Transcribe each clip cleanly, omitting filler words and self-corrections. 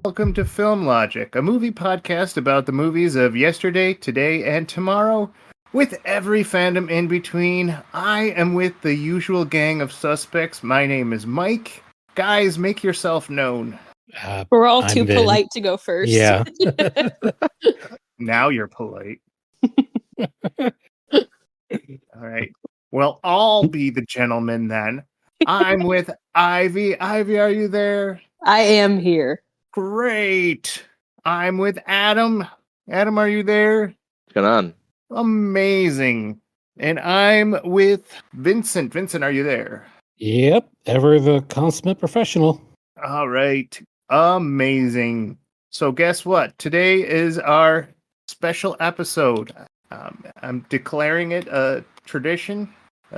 Welcome to Film Logic, a movie podcast about the movies of yesterday, today, and tomorrow, with every fandom in between. I am with the usual gang of suspects. My name is Mike. Guys, make yourself known. We're all I'm too Vin. polite to go first. Yeah. Now you're polite. All right. Well, I'll be the gentleman then. I'm with Ivy. Ivy, are you there? I am here. Great. I'm with Adam. Adam, are you there? What's going on? Amazing. And I'm with Vincent. Vincent, are you there? Yep. Ever the consummate professional. All right. Amazing. So guess what? Today is our special episode. I'm declaring it a tradition.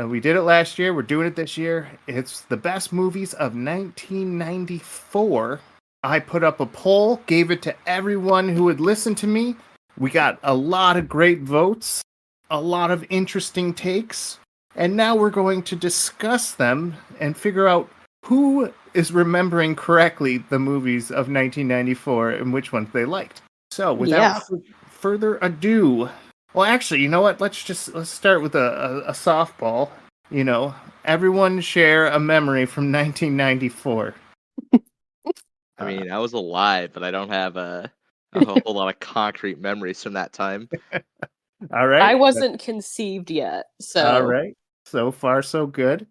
We did it last year. We're doing it this year. It's the best movies of 1994. I put up a poll, gave it to everyone who would listen to me. We got a lot of great votes, a lot of interesting takes, and now we're going to discuss them and figure out who is remembering correctly the movies of 1994 and which ones they liked. So, without further ado, well, actually, you know what? Let's start with a softball. You know, everyone share a memory from 1994. I mean, I was alive, but I don't have a whole lot of concrete memories from that time. All right. I wasn't conceived yet, so. All right. So far, so good.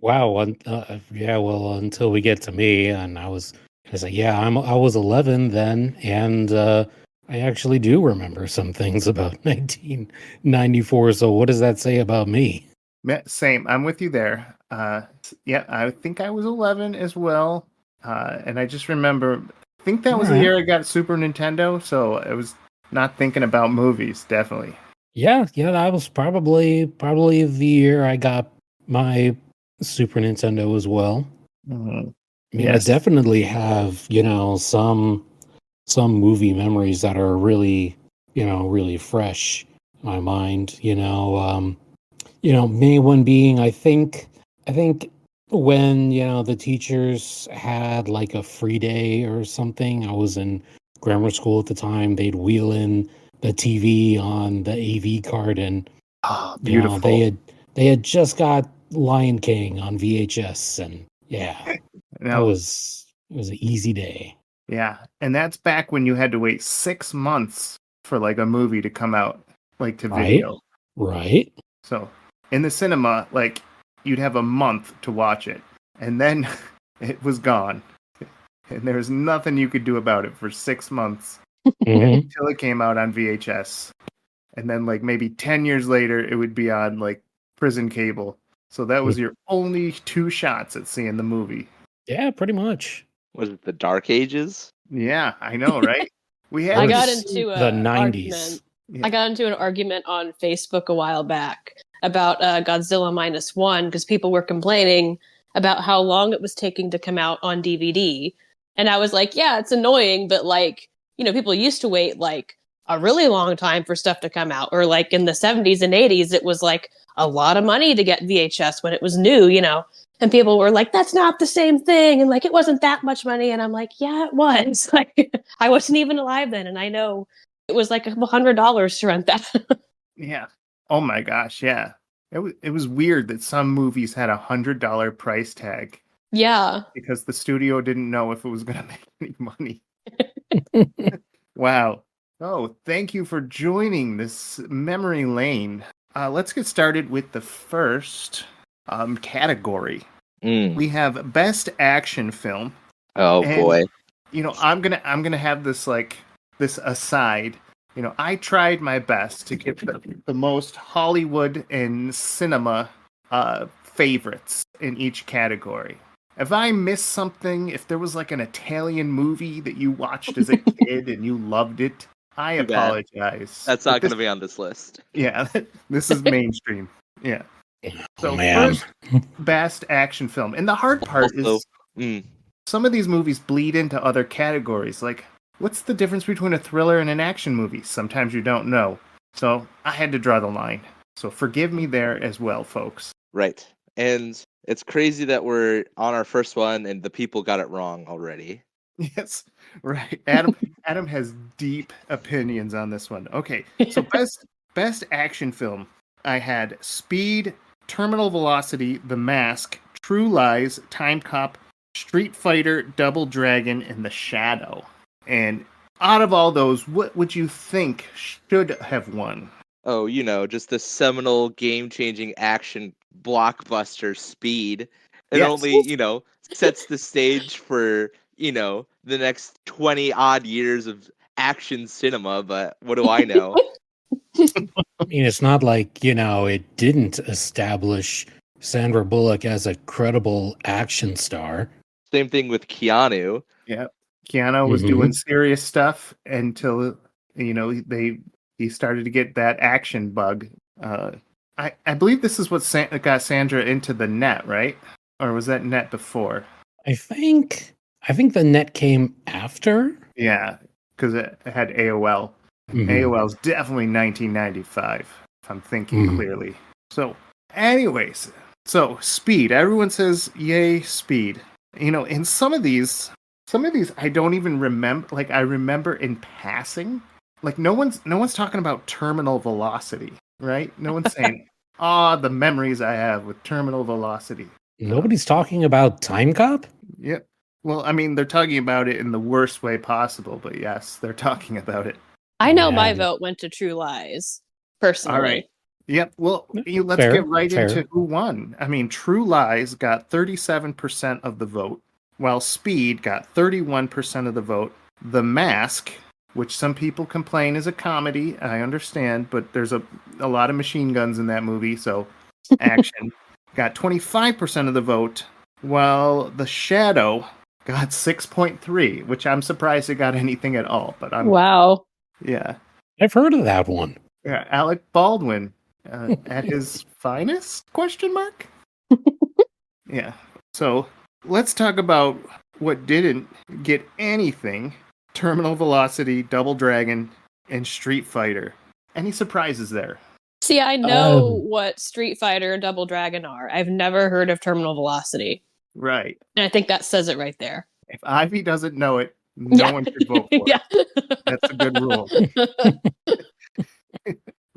Wow. Well, until we get to me, and I was I was 11 then, and I actually do remember some things about 1994. So what does that say about me? Same. I'm with you there. Yeah, I think I was 11 as well. And I just remember, I think that was the year I got Super Nintendo, so I was not thinking about movies, definitely. Yeah, that was probably the year I got my Super Nintendo as well. Mm-hmm. I mean, yes. I definitely have, some movie memories that are really, really fresh in my mind. Main one being, I think when, the teachers had like a free day or something, I was in grammar school at the time, they'd wheel in the TV on the AV card, and beautiful. They had just got Lion King on VHS, and it was an easy day. Yeah, and that's back when you had to wait 6 months for like a movie to come out, like to video. Right. So in the cinema, like you'd have a month to watch it, and then it was gone, and there was nothing you could do about it for 6 months until it came out on VHS, and then like maybe 10 years later, it would be on like prison cable. So that was your only 2 shots at seeing the movie. Yeah, pretty much. Was it the Dark Ages? Yeah, I know, right? I got into the 90s. I got into an argument on Facebook a while back about Godzilla -1 because people were complaining about how long it was taking to come out on DVD. And I was like, yeah, it's annoying, but like, people used to wait like a really long time for stuff to come out. Or like in the 70s and 80s, it was like a lot of money to get VHS when it was new, And people were like, that's not the same thing. And like, it wasn't that much money. And I'm like, yeah, it was. Like, I wasn't even alive then. And I know it was like $100 to rent that. Yeah. Oh my gosh. Yeah. It was weird that some movies had $100 price tag. Yeah. Because the studio didn't know if it was going to make any money. Wow. Oh, thank you for joining this memory lane. Let's get started with the first category. We have best action film. Oh boy. I'm gonna have this this aside. I tried my best to get the most Hollywood and cinema favorites in each category. If I missed something, if there was like an Italian movie that you watched as a kid and you loved it, I apologize. That's not going to be on this list. Yeah, this is mainstream. Yeah. So first, best action film. And the hard part is some of these movies bleed into other categories. Like, what's the difference between a thriller and an action movie? Sometimes you don't know. So I had to draw the line. So forgive me there as well, folks. Right. And it's crazy that we're on our first one and the people got it wrong already. Yes, right. Adam has deep opinions on this one. Okay, so best action film. I had Speed, Terminal Velocity, The Mask, True Lies, Time Cop, Street Fighter, Double Dragon, and The Shadow. And out of all those, what would you think should have won? Oh, just the seminal game-changing action blockbuster Speed. It Yes. only, sets the stage for, the next 20 odd years of action cinema, but what do I know? I mean, it's not like, it didn't establish Sandra Bullock as a credible action star. Same thing with Keanu. Yeah. Keanu was doing serious stuff until he started to get that action bug. I believe this is what got Sandra into the net, right? Or was that net before? I think the net came after. Yeah, because it had AOL. AOL's definitely 1995, if I'm thinking clearly. So, anyways, Speed. Everyone says yay, Speed. In some of these I don't even remember. Like I remember in passing. Like no one's talking about terminal velocity, right? No one's saying, the memories I have with terminal velocity. Nobody's talking about Time Cop? Yep. Well, I mean, they're talking about it in the worst way possible, but yes, they're talking about it. I know my Yeah. vote went to True Lies, personally. All right. Yep. Well, let's Fair, get right fair. into who won. I mean, True Lies got 37% of the vote, while Speed got 31% of the vote. The Mask, which some people complain is a comedy, I understand, but there's a lot of machine guns in that movie, so action, got 25% of the vote, while The Shadow got 6.3, which I'm surprised it got anything at all, but Wow. yeah. I've heard of that one. Yeah, Alec Baldwin at his finest? Question mark. Yeah. So let's talk about what didn't get anything: Terminal Velocity, Double Dragon, and Street Fighter. Any surprises there? See, I know what Street Fighter and Double Dragon are. I've never heard of Terminal Velocity. Right. And I think that says it right there. If Ivy doesn't know it, no one should vote for it. That's a good rule.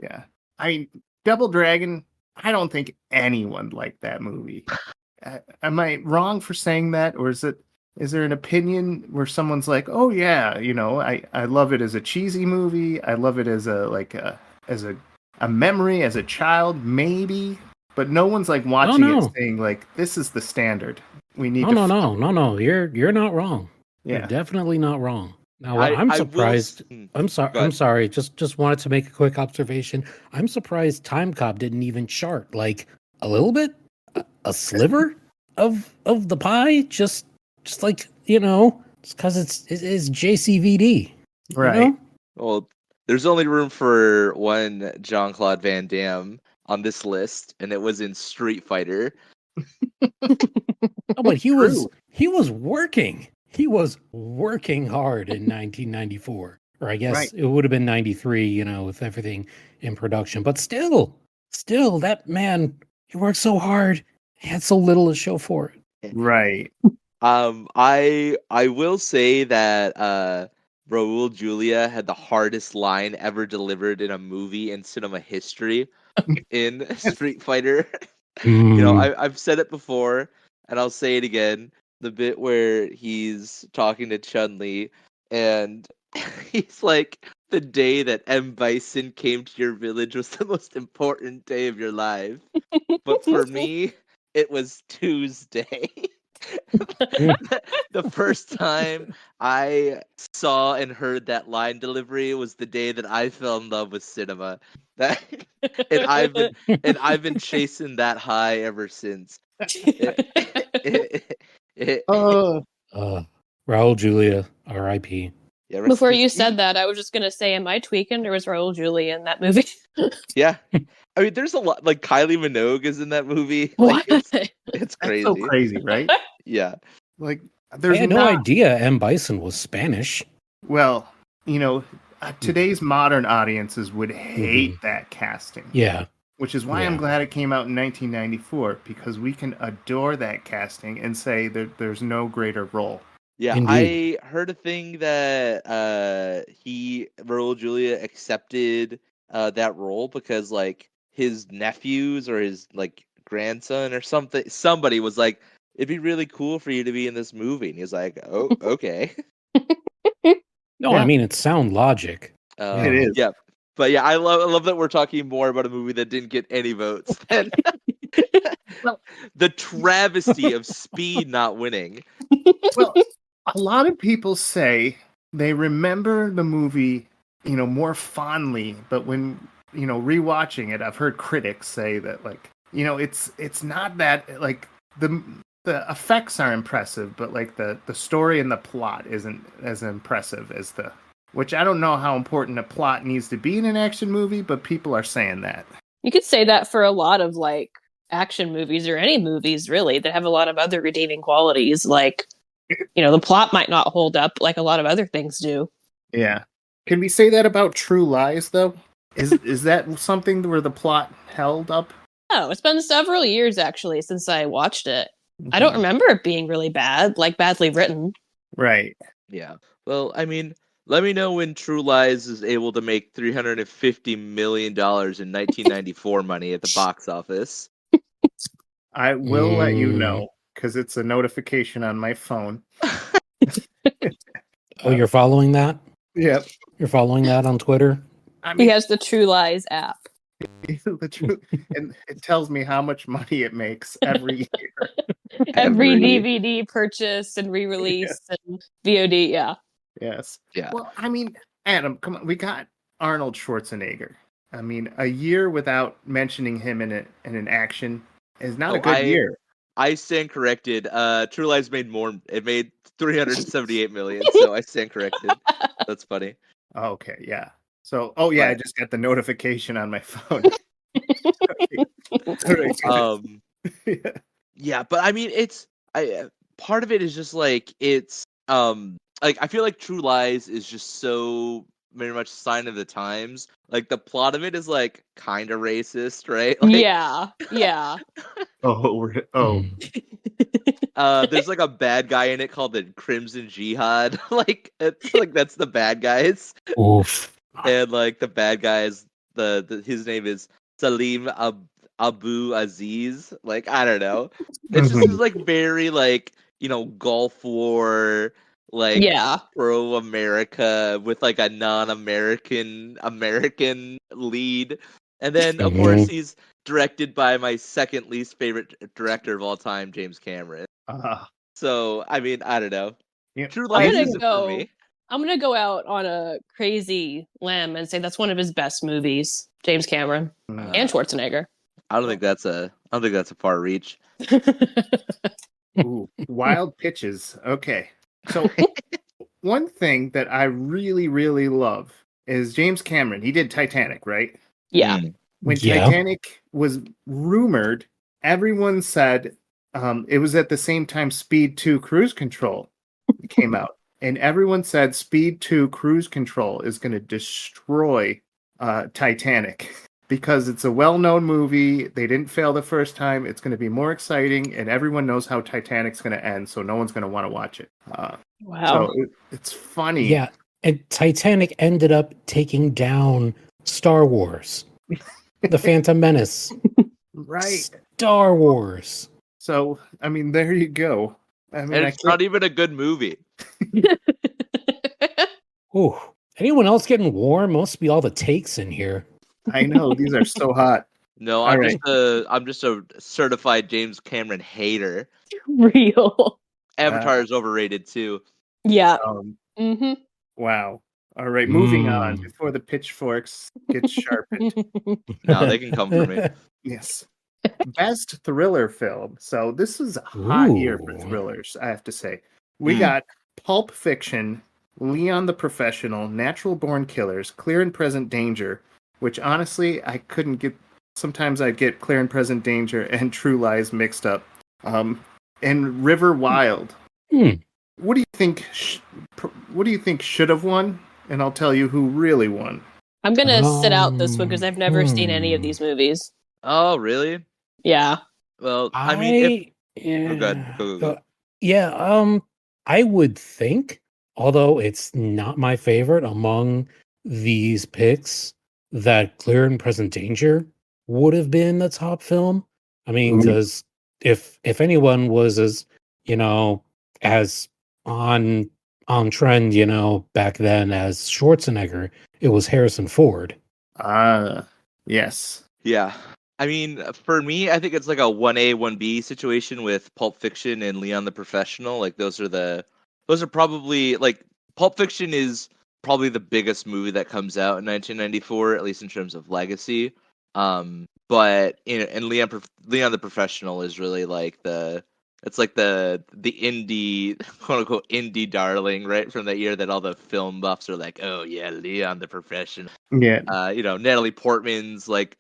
Yeah. I mean, Double Dragon, I don't think anyone liked that movie. Am I wrong for saying that? Or is there an opinion where someone's like, oh yeah, I love it as a cheesy movie. I love it as a memory as a child, maybe. But no one's like watching it saying like, this is the standard. We need No. You're not wrong. Yeah. You're definitely not wrong. Now, I'm surprised. I'm sorry. Just wanted to make a quick observation. I'm surprised Time Cop didn't even chart like a little bit, a sliver of the pie. Just like just because it's JCVD, right? Well, there's only room for one Jean-Claude Van Damme on this list, and it was in Street Fighter. Oh, but he was working. He was working hard in 1994, or I guess it would have been 93, with everything in production. But still, that man, he worked so hard. He had so little to show for it. Right. I will say that Raul Julia had the hardest line ever delivered in a movie in cinema history in Street Fighter. I've said it before, and I'll say it again. The bit where he's talking to Chun-Li, and he's like, the day that M. Bison came to your village was the most important day of your life. But for me, it was Tuesday. The first time I saw and heard that line delivery was the day that I fell in love with cinema. And I've been chasing that high ever since. Raul Julia, R.I.P. Yeah, Before you said that, I was just gonna say, am I tweaking? There was Raul Julia in that movie. Yeah, I mean, there's a lot. Like Kylie Minogue is in that movie. What? Like, it's crazy. That's so crazy, right? Yeah. Like I there's had no idea M. Bison was Spanish. Well, today's modern audiences would hate that casting. Yeah. Which is why I'm glad it came out in 1994, because we can adore that casting and say that there's no greater role. Yeah, Indeed. heard a thing that Raul Julia accepted that role because like his nephews or his like grandson or somebody was like, it'd be really cool for you to be in this movie, and he was like, oh, okay. No, Yeah. I mean it's sound logic. It is. Yeah, but yeah, I love that we're talking more about a movie that didn't get any votes than Well, the travesty of Speed not winning. well, a lot of people say they remember the movie, more fondly, but when, rewatching it, I've heard critics say that like, it's not that like the effects are impressive, but like the story and the plot isn't as impressive as which I don't know how important a plot needs to be in an action movie, but people are saying that. You could say that for a lot of like action movies or any movies really that have a lot of other redeeming qualities. Like, the plot might not hold up like a lot of other things do. Yeah. Can we say that about True Lies though? Is that something where the plot held up? Oh, it's been several years actually since I watched it. I don't remember it being really bad, like badly written. Right. Yeah. Well, I mean, let me know when True Lies is able to make $350 million in 1994 money at the box office. I will let you know because it's a notification on my phone. Oh, you're following that? Yep. You're following that on Twitter? I He mean, has the True Lies app. the truth, and it tells me how much money it makes every year. Every Every- DVD purchase and re-release and VOD, yeah. Yes. Yeah. Well, I mean, Adam, come on, we got Arnold Schwarzenegger. I mean, a year without mentioning him in an action is not a good year. I stand corrected. True Lies made more. It made 378 million. So I stand corrected. That's funny. Okay, yeah. So, I But- just got the notification on my phone. Okay. Yeah. Yeah, but I mean, part of it is just like like I feel like True Lies is just so very much sign of the times. Like the plot of it is like kind of racist, right? Like, Yeah. Oh. there's like a bad guy in it called the Crimson Jihad. Like it's like that's the bad guys, Oof. and like the bad guys, his name is Salim Abu Aziz. Like I don't know. It's just like very like Gulf War like Yeah. pro America with like a non-American American lead, and then of course he's directed by my second least favorite director of all time, James Cameron. So I mean I don't know. Yeah. True I'm Lies gonna isn't for me. I'm gonna go out on a crazy limb and say that's one of his best movies, James Cameron and Schwarzenegger. I don't think that's a far reach. Ooh, wild pitches. Okay. So one thing that I really, really love is James Cameron. He did Titanic, right? Yeah. When Titanic was rumored, everyone said it was at the same time Speed 2 Cruise Control came out. And everyone said Speed 2 Cruise Control is going to destroy Titanic because it's a well-known movie. They didn't fail the first time. It's going to be more exciting, and everyone knows how Titanic's going to end, so no one's going to want to watch it. Wow. So it's funny. Yeah, and Titanic ended up taking down Star Wars, The Phantom Menace. Right. Star Wars. So, I mean, there you go. I mean, And it's not even a good movie. Ooh, anyone else getting warm? Must be all the takes in here. I know these are so hot. No, All I'm right. just a certified James Cameron hater. Real. Avatar is overrated too. Yeah. Mm-hmm. Wow. All right, moving on before the pitchforks get sharpened. No, they can come for me. Yes. Best thriller film. So this is a hot year for thrillers, I have to say. We got Pulp Fiction, Leon the Professional, Natural Born Killers, Clear and Present Danger, which honestly I couldn't get. Sometimes I'd get Clear and Present Danger and True Lies mixed up. And River Wild. What do you think? What do you think should have won? And I'll tell you who really won. I'm gonna sit out this one because I've never seen any of these movies. Oh, really? Yeah. Well, I mean, yeah, go. yeah. I would think although it's not my favorite among these picks, that Clear and Present Danger would have been the top film. I mean, Mhm. because if anyone was as, you know, as on trend, back then as Schwarzenegger, it was Harrison Ford. Yes. Yeah. I mean, for me, I think it's like a 1A, 1B situation with Pulp Fiction and Leon the Professional. Like those are probably like Pulp Fiction is probably the biggest movie that comes out in 1994, at least in terms of legacy. But and Leon the Professional is really like it's like the indie quote unquote indie darling, right, from that year that all the film buffs are like, oh yeah, Leon the Professional. Yeah. Natalie Portman's like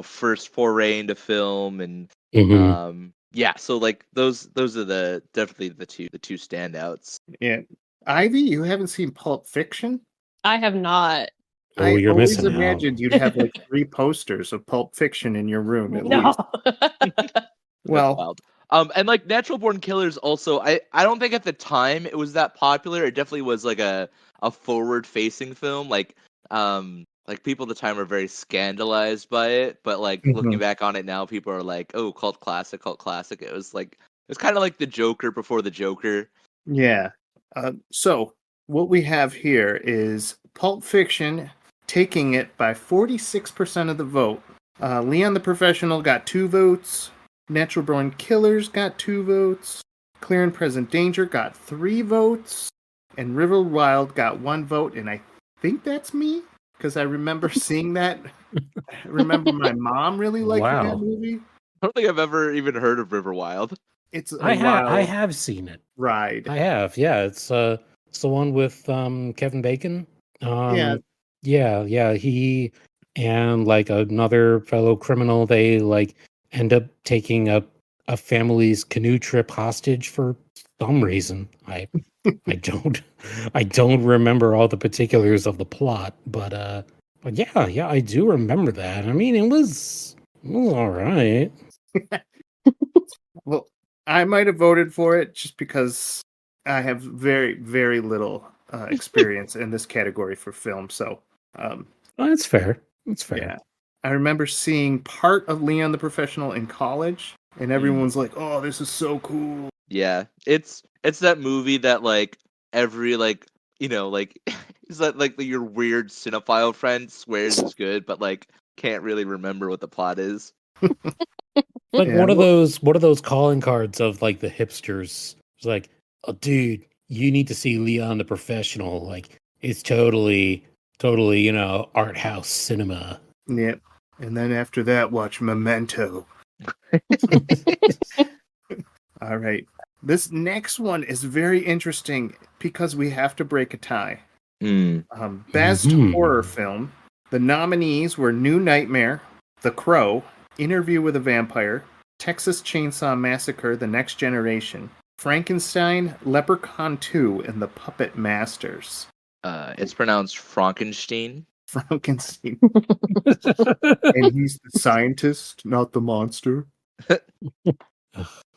first foray into film, and Mhm. yeah, so like those are definitely the two standouts. Yeah. Ivy, you haven't seen Pulp Fiction? I have not. Oh, I you're always missing out. imagined you'd have like 3 posters of Pulp Fiction in your room at No. least. That's Well, wild. And like Natural Born Killers also, I don't think at the time it was that popular. It definitely was like a forward facing film. Like people at the time were very scandalized by it, but like looking mhm, back on it now, people are like, oh, cult classic, cult classic. It was kind of like the Joker before the Joker. yeah. So what we have here is Pulp Fiction taking it by 46% of the vote. Leon the Professional got 2 votes. Natural Born Killers got 2 votes. Clear and Present Danger got 3 votes. And River Wild got 1 vote. And I think that's me because I remember seeing that. I remember my mom really liking that Wow. movie. I don't think I've ever even heard of River Wild. It's a I wild have seen it. ride. I have. Yeah, it's the one with Kevin Bacon. Yeah. Yeah, he and like another fellow criminal, they like end up taking a family's canoe trip hostage for some reason. I don't I don't remember all the particulars of the plot, but yeah, I do remember that. I mean, it was all right. Well, I might have voted for it just because I have very, very little experience in this category for film. So, um, Well, that's fair. That's fair. yeah. I remember seeing part of Leon the Professional in college, and everyone's like, "Oh, this is so cool." Yeah, it's that movie that like every like like is that like your weird cinephile friend swears is good, but like can't really remember what the plot is. Like Yeah. Well, one of those calling cards of like the hipsters. It's like, oh, dude, you need to see Leon the Professional. Like, it's totally, art house cinema. yeah. And then after that, watch Memento. All right. This next one is very interesting because we have to break a tie. Mm. Best horror Mhm. film. The nominees were New Nightmare, The Crow, Interview with a Vampire, Texas Chainsaw Massacre: The Next Generation, Frankenstein, Leprechaun 2, and The Puppet Masters. It's pronounced Frankenstein. Frankenstein. And he's the scientist, not the monster.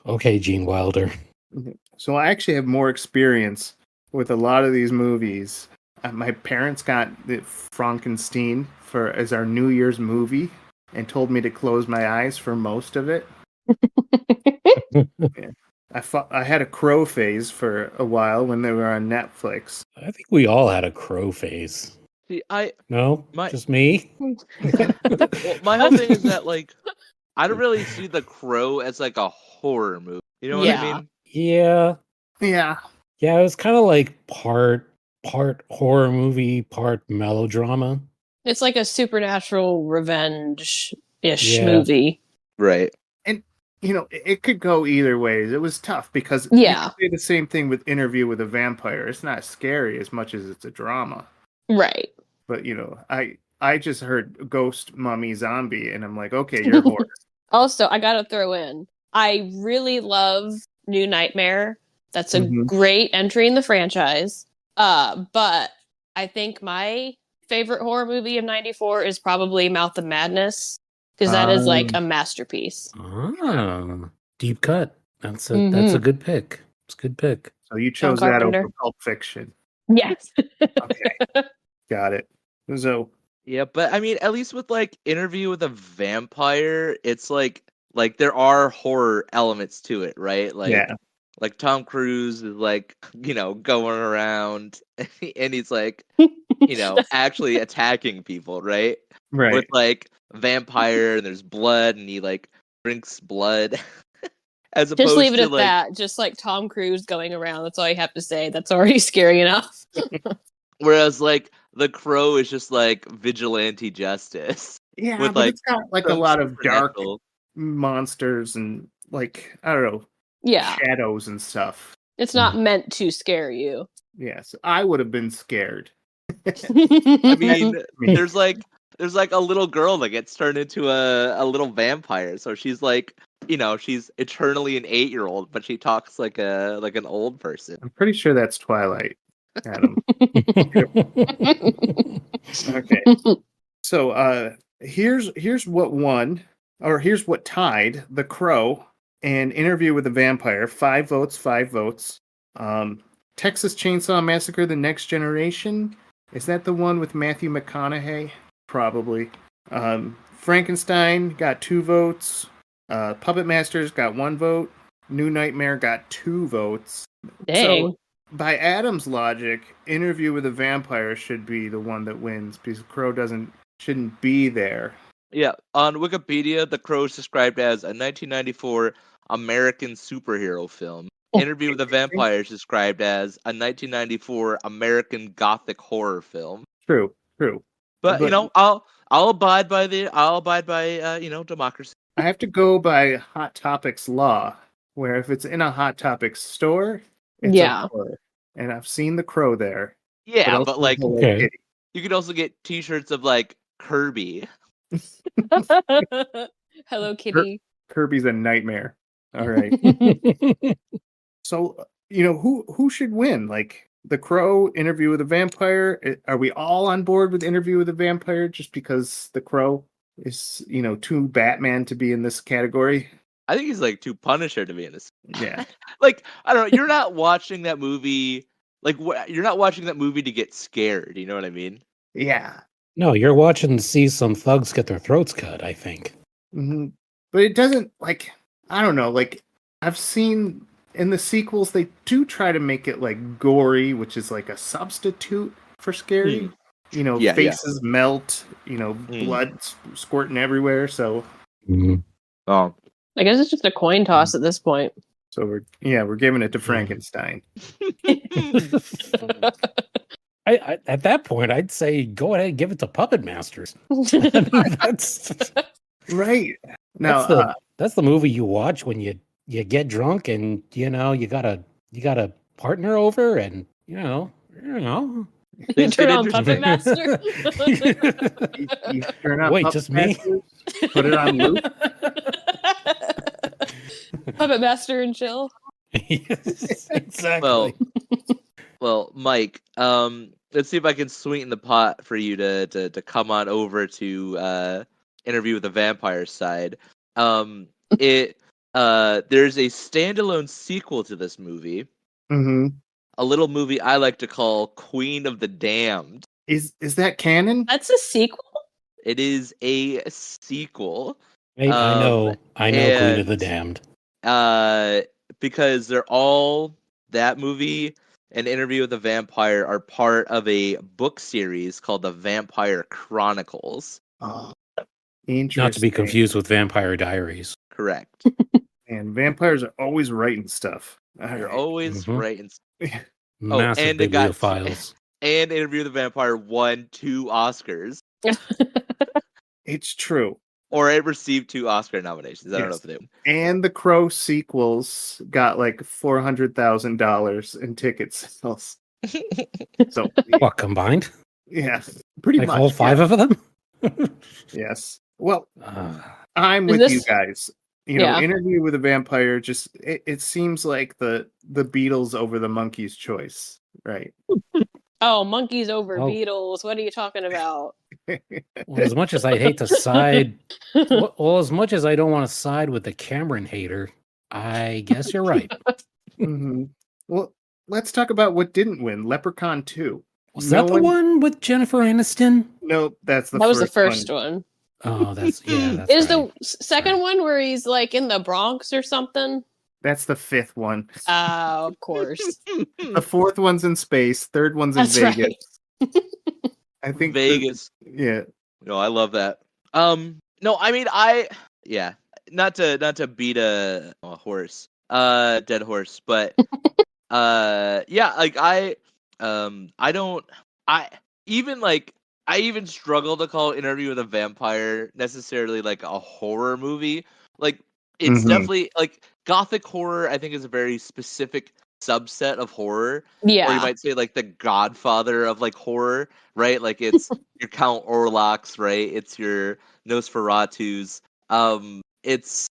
Okay, Gene Wilder. So I actually have more experience with a lot of these movies. My parents got the Frankenstein as our New Year's movie and told me to close my eyes for most of it. Yeah. I had a Crow phase for a while when they were on Netflix. I think we all had a crow phase. See, No, my just me. well, my whole thing is that like I don't really see The Crow as like a horror movie. You know what I Yeah. mean? Yeah, Yeah. yeah. It was kind of like part horror movie, part melodrama. It's like a supernatural revenge-ish Yeah. movie. Right. And, it could go either ways. It was tough because you Yeah. could say the same thing with Interview with a Vampire. It's not scary as much as it's a drama. Right. But, I just heard ghost, mummy, zombie, and I'm like, okay, you're horror. Also, I gotta throw in, I really love New Nightmare. That's a Mhm. great entry in the franchise. But I think my favorite horror movie of '94 is probably Mouth of Madness, because that is like a masterpiece. Ah, deep cut. That's a Mm-hmm. good pick. It's a good pick. So you John chose that over Carpenter. Pulp Fiction. Yes. Okay, got it. So Yeah, but I mean, at least with like Interview with a Vampire, it's like there are horror elements to it, right? yeah, Like Tom Cruise is like, going around and he's like, actually attacking people, right? With right. like vampire and there's blood and he like drinks blood as Just leave opposed it to at like that. Just like Tom Cruise going around. That's all you have to say. That's already scary enough. whereas like The Crow is just like vigilante justice Yeah, with but like it's got like a some lot of dark supernatural. monsters and like I don't know Yeah. shadows and stuff. It's not meant to scare you. Yes, I would have been scared. I mean, Me. there's like a little girl that gets turned into a little vampire. So she's like, she's eternally an 8-year-old, but she talks like an old person. I'm pretty sure that's Twilight, Adam. Okay. So here's what won, or here's what tied The Crow and Interview with the Vampire. 5 votes, 5 votes. Texas Chainsaw Massacre: The Next Generation. Is that the one with Matthew McConaughey? Probably. Frankenstein got 2 votes. Puppet Masters got 1 vote. New Nightmare got 2 votes. Dang. So by Adam's logic, Interview with a Vampire should be the one that wins because Crow shouldn't be there. Yeah, on Wikipedia, The Crow is described as a 1994 American superhero film. Interview with a Vampire is described as a 1994 American gothic horror film. True. But I'll abide by democracy. I have to go by Hot Topics law, where if it's in a Hot Topics store, it's Yeah. a horror. And I've seen The Crow there. Yeah, also but like Hello Okay. Kitty. you could also get T-shirts of like Kirby. Hello, Kitty. Kirby's a nightmare. All right. So, who should win? Like The Crow, Interview with a Vampire? Are we all on board with Interview with a Vampire just because The Crow is, too Batman to be in this category? I think he's like too Punisher to be in this. Yeah. Like I don't know. You're not watching that movie. Like you're not watching that movie to get scared. You know what I mean? Yeah. No, you're watching to see some thugs get their throats cut, I think. Hmm. But it doesn't, like, I don't know, like, I've seen in the sequels, they do try to make it, like, gory, which is, like, a substitute for scary. Yeah, Faces melt, blood squirting everywhere, so Oh. I guess it's just a coin toss at this point. we're giving it to Frankenstein. I at that point, I'd say go ahead and give it to Puppet Masters. I mean, that's Now, that's the movie you watch when you get drunk and you got a partner over and You turn on Puppet Master. you turn on Wait, Puppet just me? Masters, put it on loop. Puppet Master and chill. Yes, exactly. Well, Mike. Let's see if I can sweeten the pot for you to come on over to Interview with the Vampire side. There's a standalone sequel to this movie. Mm-hmm. A little movie I like to call Queen of the Damned. Is that canon? That's a sequel? It is a sequel. I know Queen of the Damned. Because they're all that movie and Interview with the Vampire are part of a book series called The Vampire Chronicles. Oh, interesting. Not to be confused with Vampire Diaries. Correct. And vampires are always writing stuff. They're always writing. Massive and it got bibliophiles. And Interview with the Vampire won 2 Oscars. It's true. Or it received 2 Oscar nominations. I don't know if they. And the Crow sequels got like $400,000 in ticket sales. So What, combined? yeah, pretty Like much. all 5 of them? Yes. Well, I'm with you guys. Interview with a Vampire. Just it seems like the Beatles over the Monkeys' choice, right? Oh, monkeys over Beatles. What are you talking about? Well, as much as I hate to side, as much as I don't want to side with the Cameron hater, I guess you're right. Mm-hmm. Well, let's talk about what didn't win. Leprechaun 2. Was that the one with Jennifer Aniston? No, that's the That was the first first one. Oh, that's that's Is right. the second one where he's like in the Bronx or something? That's the fifth one. Of course. The fourth one's in space. Third one's in That's Vegas. right. I think Vegas. Yeah. No, I love that. No, I mean yeah, not to beat a horse, dead horse, but yeah, like I don't, I even like I even struggle to call Interview with a Vampire necessarily like a horror movie. Like it's Mhm. definitely like gothic horror. I think is a very specific subset of horror, or you Yeah. might say like the Godfather of like horror, right? Like it's your Count Orlocks, right? It's your Nosferatu's. It's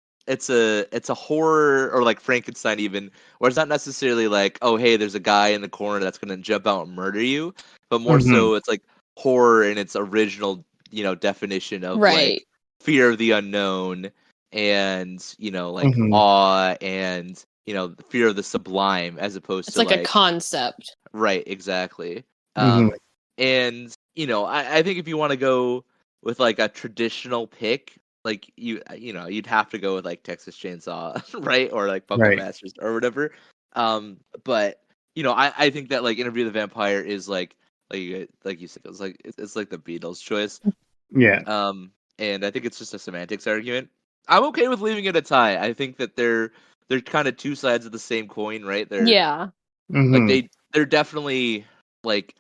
a horror, or like Frankenstein even, where it's not necessarily like, oh hey, there's a guy in the corner that's gonna jump out and murder you, but more Mhm. so it's like horror in its original, definition of like Right. fear of the unknown, and like Mhm. awe, and the fear of the sublime, as opposed It's to like a like, concept. right, exactly. Mhm. And I think if you want to go with like a traditional pick, like you'd have to go with like Texas Chainsaw, right, or like Puppet Right. Masters or whatever. But I think that like Interview with the Vampire is like you said, it's like the Beatles' choice. Yeah. And I think it's just a semantics argument. I'm okay with leaving it a tie. I think that they're kind of two sides of the same coin, right? They're Yeah. like Mhm. they're definitely like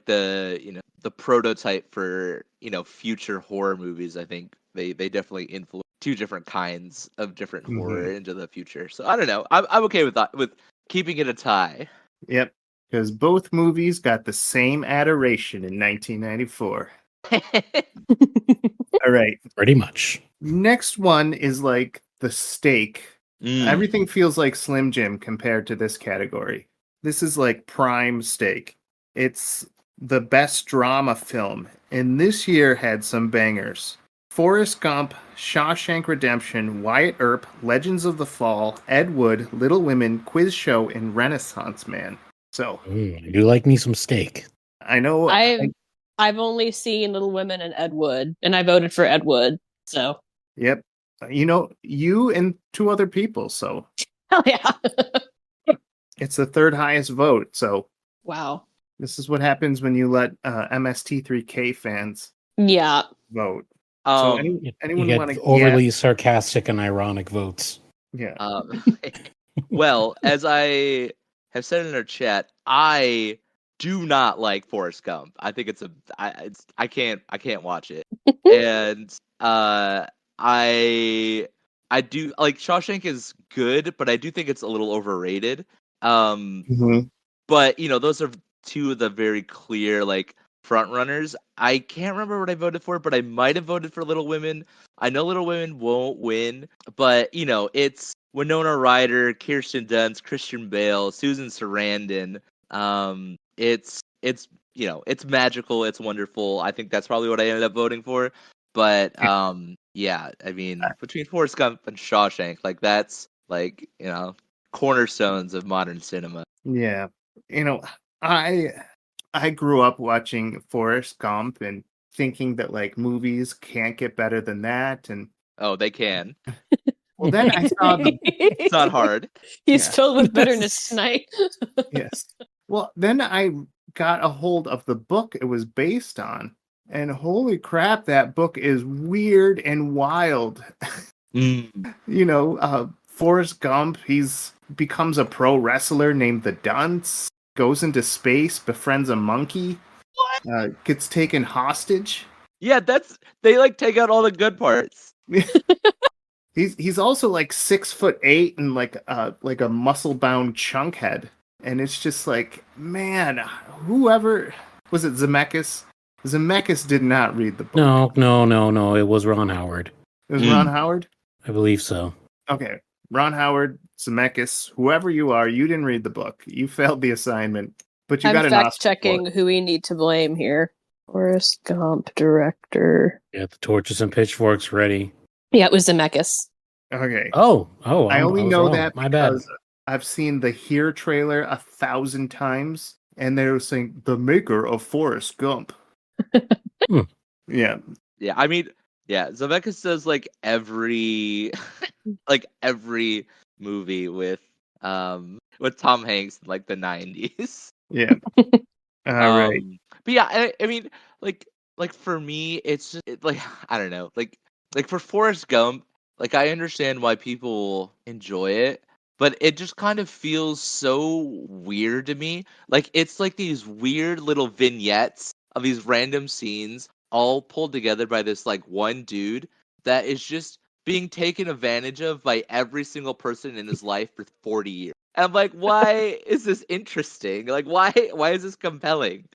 the the prototype for future horror movies. I think they definitely influence two different kinds of different horror Mhm. into the future. So I don't know. I'm okay with that, with keeping it a tie. Yep. Because both movies got the same adoration in 1994. All right. Pretty much. Next one is like the steak. Mm. Everything feels like Slim Jim compared to this category. This is like prime steak. It's the best drama film, and this year had some bangers. Forrest Gump, Shawshank Redemption, Wyatt Earp, Legends of the Fall, Ed Wood, Little Women, Quiz Show, and Renaissance Man. So I do like me some steak. I know. I've only seen Little Women and Ed Wood, and I voted for Ed Wood. So Yep. You and two other people. So hell yeah. it's the third highest vote. So Wow. this is what happens when you let MST3K fans Yeah. vote. So You anyone get want to overly sarcastic and ironic votes. Yeah. Well, as I have said in our chat, I do not like Forrest Gump. I think I can't watch it. And I do like Shawshank is good, but I do think it's a little overrated. Mhm. But those are two of the very clear like front runners. I can't remember what I voted for, but I might have voted for Little Women. I know Little Women won't win, but it's Winona Ryder, Kirsten Dunst, Christian Bale, Susan Sarandon. It's magical, it's wonderful. I think that's probably what I ended up voting for. But yeah, I mean, between Forrest Gump and Shawshank, like that's like cornerstones of modern cinema. Yeah. You know, I I grew up watching Forrest Gump and thinking that like movies can't get better than that. And Oh, they can. well, then I saw the It's not hard. He's Yeah. filled with bitterness tonight. Yes. Well, then I got a hold of the book it was based on, and holy crap, that book is weird and wild. Mm. Forrest Gump, he's becomes a pro wrestler named the Dunce, goes into space, befriends a monkey, gets taken hostage. Yeah, they like take out all the good parts. He's also like 6'8" and like a muscle bound chunk head, and it's just like, man, whoever was it, Zemeckis? Zemeckis did not read the book. No. It was Ron Howard. It was Ron Howard. I believe so. Okay, Ron Howard, Zemeckis, whoever you are, you didn't read the book. You failed the assignment, but you I'm got an fact Oscar for checking it. who we need to blame here. Forrest Gump director. Get the torches and pitchforks ready. Yeah, it was Zemeckis. Okay. Oh, I only was know wrong. that My bad. because I've seen the Here trailer 1,000 times, and they were saying the maker of Forrest Gump. Yeah, Yeah, I mean, yeah, Zemeckis does like every like every movie with Tom Hanks in like the 90s. yeah. All right. But yeah, I mean, like for me, it's just like I don't know, like for Forrest Gump, like I understand why people enjoy it, but it just kind of feels so weird to me. Like it's like these weird little vignettes of these random scenes all pulled together by this like one dude that is just being taken advantage of by every single person in his life for 40 years. And I'm like, why is this interesting? Like, why is this compelling?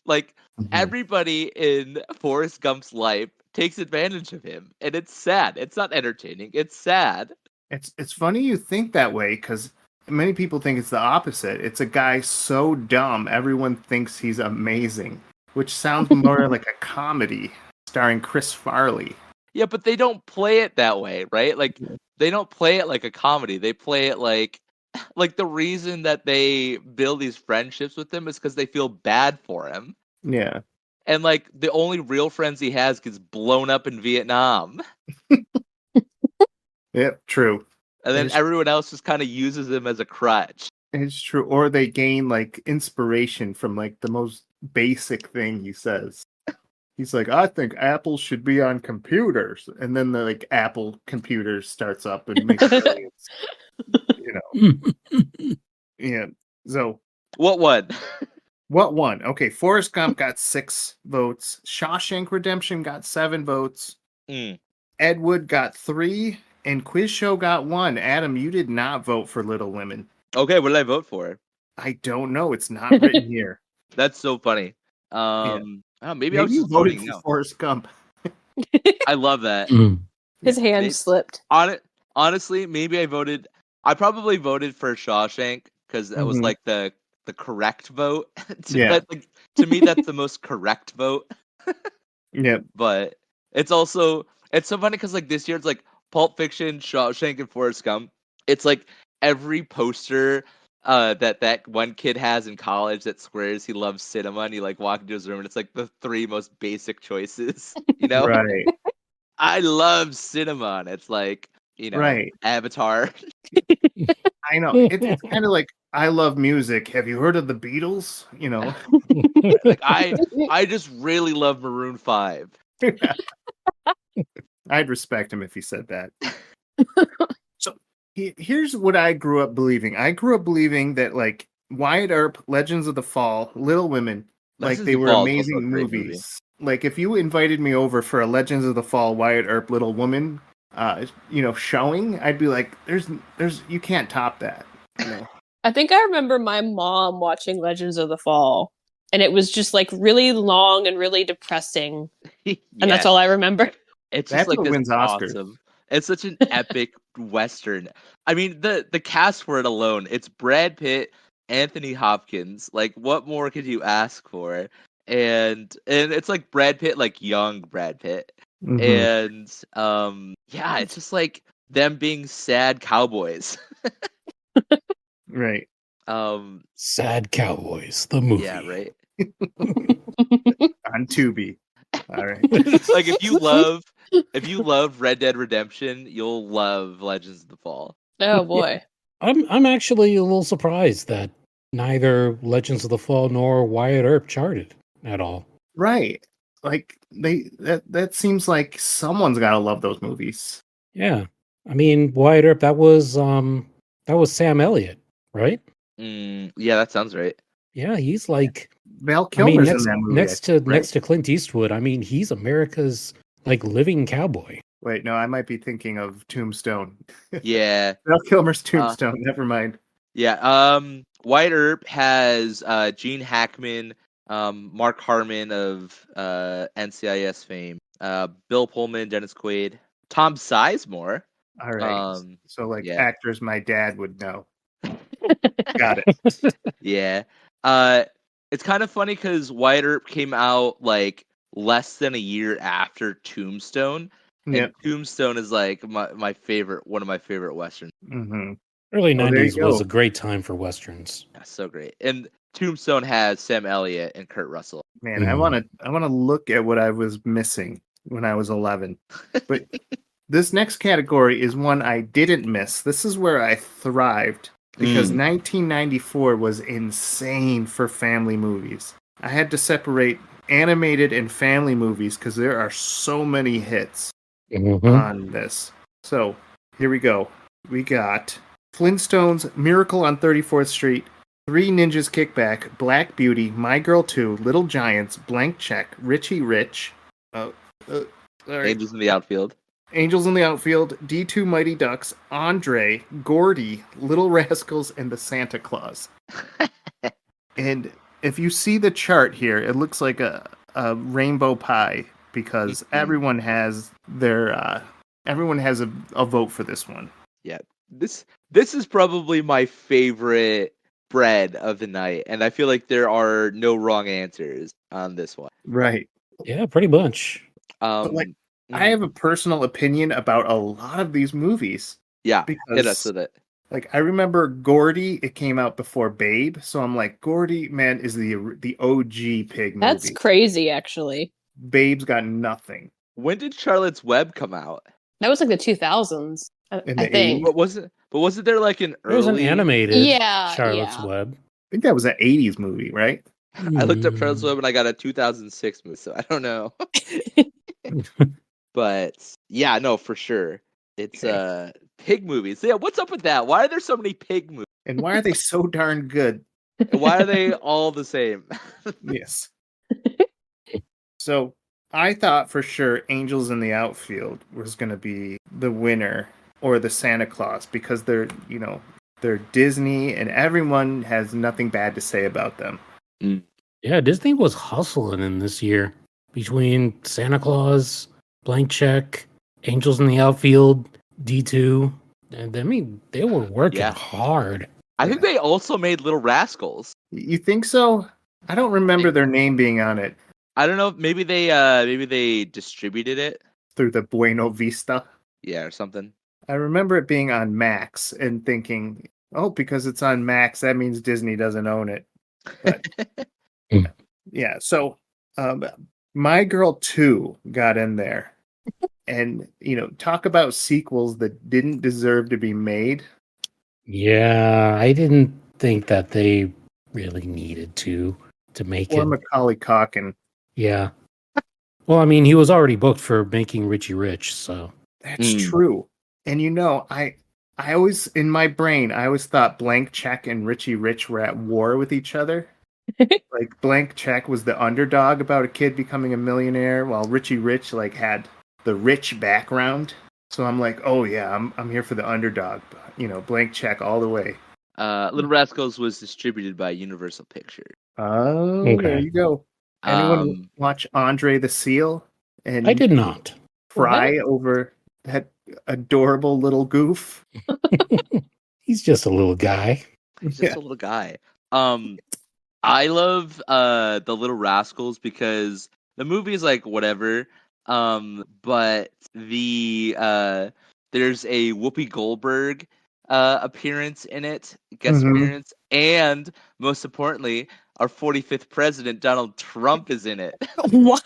Like, Mhm. everybody in Forrest Gump's life takes advantage of him, and it's sad. It's not entertaining. It's sad. It's funny you think that way because many people think it's the opposite. It's a guy so dumb everyone thinks he's amazing, which sounds more like a comedy starring Chris Farley. Yeah, but they don't play it that way, right? Like, they don't play it like a comedy. They play it like the reason that they build these friendships with him is because they feel bad for him. Yeah. And like the only real friends he has gets blown up in Vietnam. Yep. True. And then It's everyone else just kind of uses him as a crutch. it's true. Or they gain like inspiration from like the most basic thing he says. He's like, I think Apple should be on computers, and then the like Apple computers starts up and makes millions. You know. Yeah. So What one? what won? Okay, Forrest Gump got 6 votes. Shawshank Redemption got 7 votes. Mm. Ed Wood got 3, and Quiz Show got 1. Adam, you did not vote for Little Women. Okay, what did I vote for? I don't know. It's not written here. That's so funny. Yeah. Maybe I was Maybe you just voted voting for no. Forrest Gump. I love that. His hand May- slipped. Honestly, maybe I probably voted for Shawshank because that was Mhm. like the correct vote. Yeah. To me, that's the most correct vote. Yeah. But it's so funny because like this year it's like Pulp Fiction, Shawshank, and Forrest Gump. It's like every poster that one kid has in college that swears he loves cinema, and you like walk into his room and it's like the 3 most basic choices. You know, Right. I love cinema, and it's like Right. Avatar. I know. It's kind of like I love music. Have you heard of the Beatles? You know. Like I just really love Maroon 5. I'd respect him if he said that. So here's what I grew up believing. I grew up believing that like Wyatt Earp, Legends of the Fall, Little Women, like Legends they of were Fall is also a amazing great movie. movies. Like if you invited me over for a Legends of the Fall, Wyatt Earp, Little Woman, showing, I'd be like, there's you can't top that. You know? I think I remember my mom watching Legends of the Fall, and it was just like really long and really depressing. And that's Yeah, all I remember. it's just That's like what this wins Oscars. awesome. It's such an epic western. I mean, the cast for it alone, it's Brad Pitt, Anthony Hopkins. Like, what more could you ask for? And it's like Brad Pitt, like young Brad Pitt. Mhm. And yeah, it's just like them being sad cowboys. Right. Sad Cowboys, the movie. Yeah, right. On Tubi. All right. Like if you love Red Dead Redemption, you'll love Legends of the Fall. Oh boy. I'm actually a little surprised that neither Legends of the Fall nor Wyatt Earp charted at all. Right. Like that seems like someone's got to love those movies. Yeah, I mean Wyatt Earp, that was Sam Elliott, right? Yeah, that sounds right. Yeah, he's like, Val I mean, Kilmer's in that movie, I think, right? next to Clint Eastwood. I mean, he's America's like living cowboy. Wait, no, I might be thinking of Tombstone. Yeah. Val Kilmer's Tombstone. Never mind. Yeah. Wyatt Earp has Gene Hackman, Mark Harmon of NCIS fame, Bill Pullman, Dennis Quaid, Tom Sizemore. All right. So like Yeah. actors my dad would know. Got it. Yeah. It's kind of funny because Wyatt Earp came out like less than a year after Tombstone, and Yep. Tombstone is like my favorite, one of my favorite westerns. Hmm. Early Oh, there you 90s was go. a great time for westerns. That's so great. And Tombstone has Sam Elliott and Kurt Russell. Man, I wanna look at what I was missing when I was 11. But this next category is one I didn't miss. This is where I thrived because 1994 was insane for family movies. I had to separate animated and family movies because there are so many hits on this. So here we go. We got Flintstones, Miracle on 34th Street, Three Ninjas Kickback, Black Beauty, My Girl 2, Little Giants, Blank Check, Richie Rich, sorry. Angels in the Outfield. Angels in the Outfield, D2 Mighty Ducks, Andre, Gordy, Little Rascals, and the Santa Claus. And if you see the chart here, it looks like a rainbow pie because everyone has their everyone has a vote for this one. Yeah, this is probably my favorite bread of the night, and I feel like there are no wrong answers on this one. Right. Yeah, pretty much. But like, I have a personal opinion about a lot of these movies. Yeah, hit us because with it. like I remember Gordy, it came out before Babe, so I'm like, Gordy, man, is the OG pig movie. That's crazy, actually. Babe's got nothing. When did Charlotte's Web come out? That was like the 2000s, In I the think. 80s? But wasn't there like an There was an early animated Yeah, Charlotte's yeah. Web. I think that was an 80s movie, right? I looked up Charlotte's Web and I got a 2006 movie, so I don't know. But yeah, no, for sure. It's pig movies. Yeah, what's up with that? Why are there so many pig movies? And why are they so darn good? And why are they all the same? Yes. So I thought for sure Angels in the Outfield was going to be the winner, or the Santa Claus, because they're Disney and everyone has nothing bad to say about them. Yeah, Disney was hustling in this year between Santa Claus, Blank Check, Angels in the Outfield, D2. And I mean, they were working hard. I think they also made Little Rascals. You think so? I don't remember their name being on it. I don't know. Maybe they distributed it through the Buena Vista. Yeah, or something. I remember it being on Max and thinking, oh, because it's on Max, that means Disney doesn't own it. But yeah, so My Girl 2 got in there. And, talk about sequels that didn't deserve to be made. Yeah, I didn't think that they really needed to make or it. Macaulay Culkin. Yeah. Well, I mean, he was already booked for making Richie Rich, so. That's true. And I always, in my brain, I always thought Blank Check and Richie Rich were at war with each other. Like Blank Check was the underdog about a kid becoming a millionaire, while Richie Rich had the rich background. So I'm like, oh yeah, I'm here for the underdog. Blank Check all the way. Little Rascals was distributed by Universal Pictures. Oh, okay. There you go. Anyone watch Andre the Seal? And I did not. Cry over that adorable little goof. He's just a little guy. He's just a little guy. I love the Little Rascals because the movie is like whatever. But the there's a Whoopi Goldberg appearance in it, guest appearance, and most importantly, our 45th president Donald Trump is in it. What?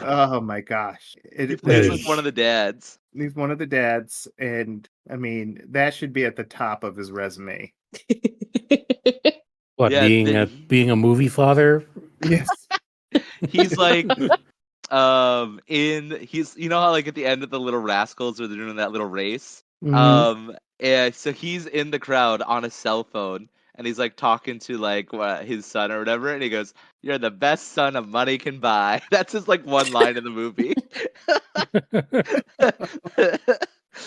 Oh my gosh! He plays like one of the dads. He's one of the dads, and I mean that should be at the top of his resume. What, being a movie father? Yes. He's like he's how like at the end of the Little Rascals where they're doing that little race. And so he's in the crowd on a cell phone and he's like talking to like his son or whatever, and he goes, "You're the best son a money can buy." That's his like one line in the movie.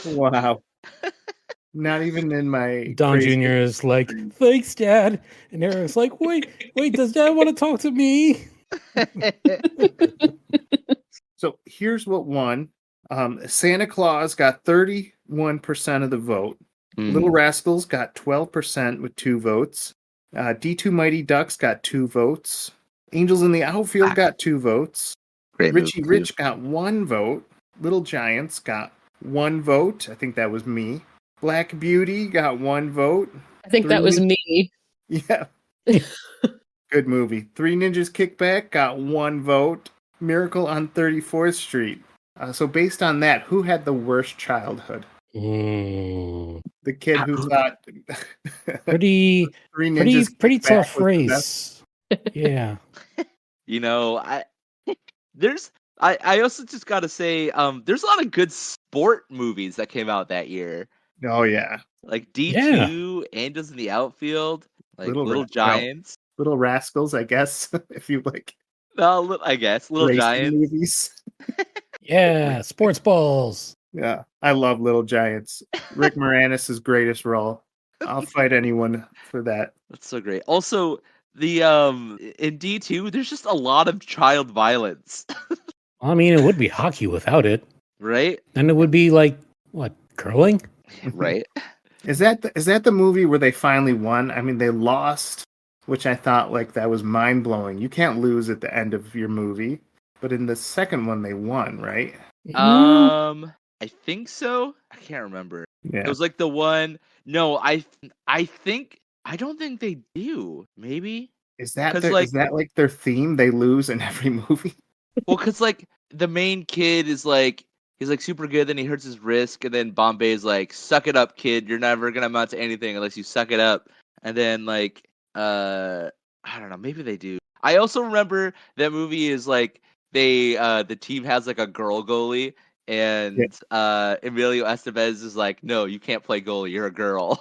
Wow. Not even in my Don Jr. is like, "Thanks, Dad," and Eric's like, "Wait, does Dad want to talk to me?" So here's what won. Santa Claus got 31% of the vote. Little Rascals got 12% with 2 votes. D2 Mighty Ducks got 2 votes. Angels in the Outfield got 2 votes. Richie Rich got 1 vote. Little Giants got 1 vote. I think that was me. Black Beauty got 1 vote. I think that was me. Yeah. Good movie. Three Ninjas Kickback got 1 vote. Miracle on 34th Street. So based on that, who had the worst childhood? Mm, The kid who thought pretty Three Ninjas pretty Kickback tough was the best. race. Yeah. You know, I also just gotta say, there's a lot of good sport movies that came out that year. Oh yeah. Like Yeah. D2, Angels in the Outfield, like Little Little Ra- well, Giants. Little Rascals, I guess, if you like No, I guess Little racing Giants. movies. Yeah. Sports balls. Yeah, I love Little Giants. Rick Moranis' greatest role. I'll fight anyone for that. That's so great. Also, the in D2, there's just a lot of child violence, I mean, it would be hockey without it. right? And it would be like, what, curling? Right. Is that the movie where they finally won? I mean, they lost, which I thought like that was mind blowing. You can't lose at the end of your movie, but in the second one they won, right? I think so. I can't remember. It Yeah. was like the one. No, I don't think they do. Maybe Is that because is that like their theme? They lose in every movie. well, because like the main kid is like he's like super good, then he hurts his wrist, and then Bombay is like, "Suck it up, kid. You're never gonna amount to anything unless you suck it up." And then like I don't know. Maybe they do. I also remember that movie is like the team has like a girl goalie. Yeah. And Emilio Estevez is like, no, you can't play goalie. You're a girl.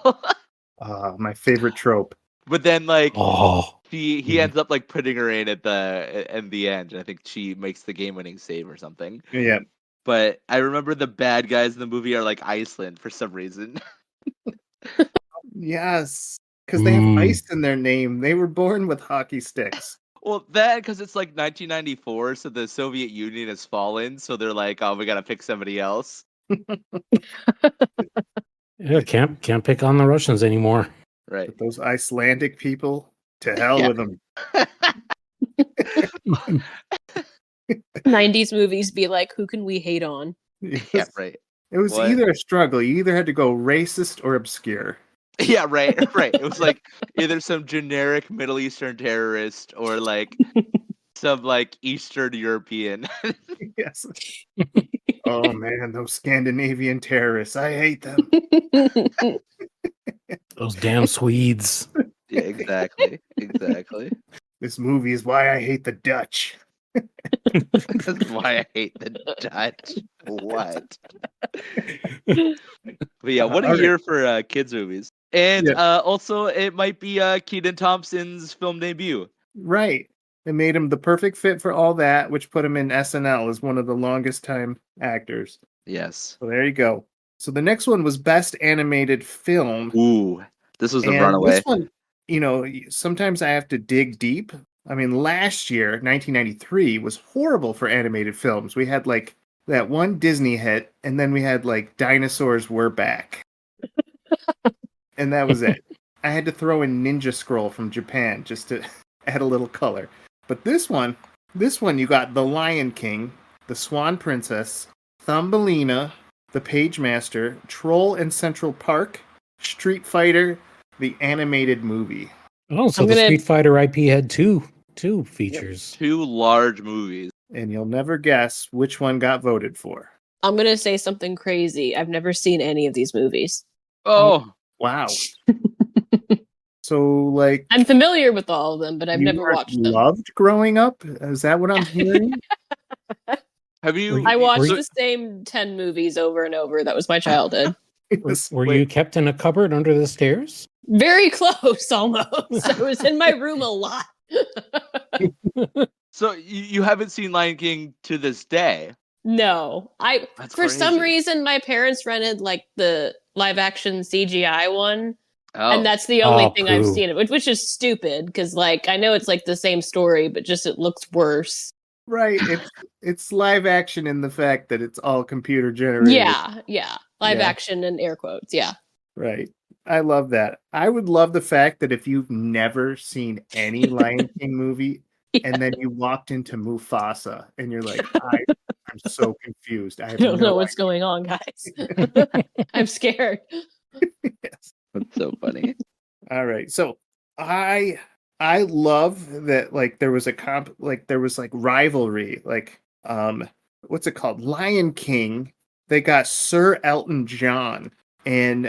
My favorite trope. But then like Oh. he ends up like putting her in at the end. And I think she makes the game winning save or something. Yeah. But I remember the bad guys in the movie are like Iceland for some reason. Yes, because they have ice in their name. They were born with hockey sticks. Well, that because it's like 1994, so the Soviet Union has fallen. So they're like, oh, we gotta pick somebody else. Yeah, can't pick on the Russians anymore. Right. But those Icelandic people, to hell Yeah. with them. 90s movies be like, who can we hate on? Yeah, right. It was What? either a struggle. You either had to go racist or obscure. Yeah, right. It was like either some generic Middle Eastern terrorist or like some like Eastern European. Yes. Oh man, those Scandinavian terrorists. I hate them. Those damn Swedes. Yeah, exactly. This movie is why I hate the Dutch. That's why I hate the Dutch. What? But yeah, what a all year for kids movies. And Yeah. also it might be Keaton Thompson's film debut. Right. It made him the perfect fit for all that, which put him in SNL as one of the longest time actors. Yes. So there you go. So the next one was Best Animated Film. Ooh, this was a And runaway. this one, sometimes I have to dig deep. I mean, last year, 1993, was horrible for animated films. We had like that one Disney hit, and then we had like Dinosaurs Were Back. And that was it. I had to throw in Ninja Scroll from Japan just to add a little color. But this one, you got The Lion King, The Swan Princess, Thumbelina, The Page Master, Troll in Central Park, Street Fighter, the animated movie. Oh, so the Street Fighter IP had two features. Yep. 2 large movies. And you'll never guess which one got voted for. I'm going to say something crazy. I've never seen any of these movies. Oh. Wow. So, like... I'm familiar with all of them, but I've never watched them. Loved growing up? Is that what I'm hearing? Have you... I watched the same 10 movies over and over. That was my childhood. Were you kept in a cupboard under the stairs? Very close, almost. I was in my room a lot. So you haven't seen Lion King to this day? No. For some reason, my parents rented like the live action CGI one. Oh. And that's the only thing I've seen, which is stupid because like I know it's like the same story, but just it looks worse. Right. It's live action in the fact that it's all computer generated. Yeah. Live action and air quotes. Yeah. Right. I love that. I would love the fact that if you've never seen any Lion King movie and then you walked into Mufasa and you're like, I'm so confused. I don't know what's going on, guys. I'm scared. Yes. That's so funny. All right. So I love that like there was there was like rivalry what's it called? Lion King. They got Sir Elton John and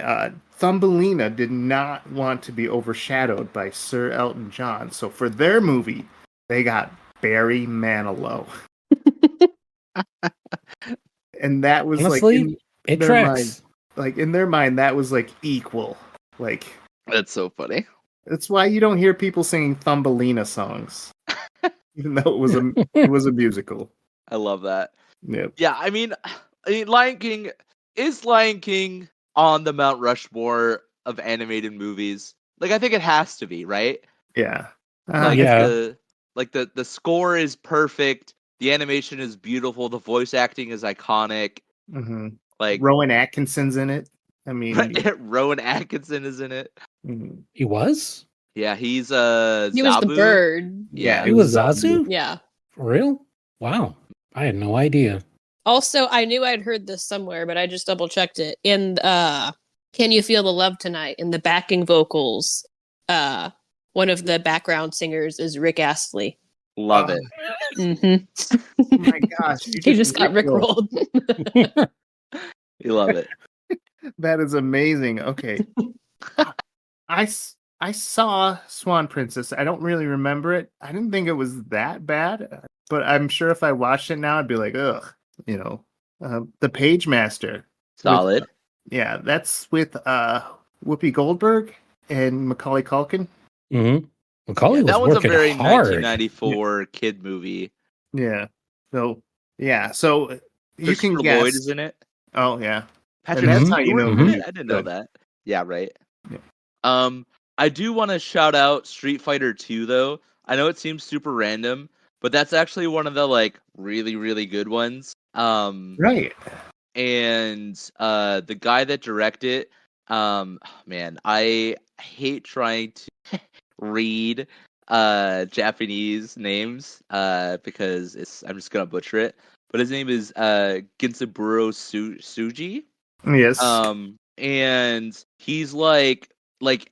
Thumbelina did not want to be overshadowed by Sir Elton John. So for their movie, they got Barry Manilow. And that was like Honestly, in it their mind. tracks. Like in their mind, that was like equal. Like That's so funny. that's why you don't hear people singing Thumbelina songs, even though it was a musical. I love that. Yep. Yeah, Lion King is Lion King on the Mount Rushmore of animated movies. Like I think it has to be, right? Yeah. Like Yeah. the score is perfect, the animation is beautiful, the voice acting is iconic. hmm Like Rowan Atkinson's in it. I mean, Rowan Atkinson is in it. mhm. He was? Yeah, he's He was the Zabu. bird. Yeah, He it was was Zazu? Yeah. For real? Wow. I had no idea. Also, I knew I'd heard this somewhere, but I just double checked it. In Can You Feel the Love Tonight? In the backing vocals, one of the background singers is Rick Astley. Love Oh, it. Mm-hmm. oh my gosh, you He just got rickrolled. rickrolled. You love it. That is amazing. Okay. I saw Swan Princess. I don't really remember it. I didn't think it was that bad, but I'm sure if I watched it now, I'd be like, ugh, you know. The Page Master. Solid. Yeah, that's with Whoopi Goldberg and Macaulay Culkin. Mm-hmm. Macaulay Yeah, was that was a working very hard. 1994 kid movie. Yeah. So so you can Christopher guess. Lloyd is in it. Oh yeah. Patrick that's Mhm, how you Stewart know is the in mhm. it? music's I didn't know good. that. Yeah, right. Yeah. I do want to shout out Street Fighter 2 though. I know it seems super random, but that's actually one of the like really really good ones. Right. And the guy that directed man, I hate trying to read Japanese names because I'm just gonna butcher it. But his name is Gensaburo Suji. Yes. And he's like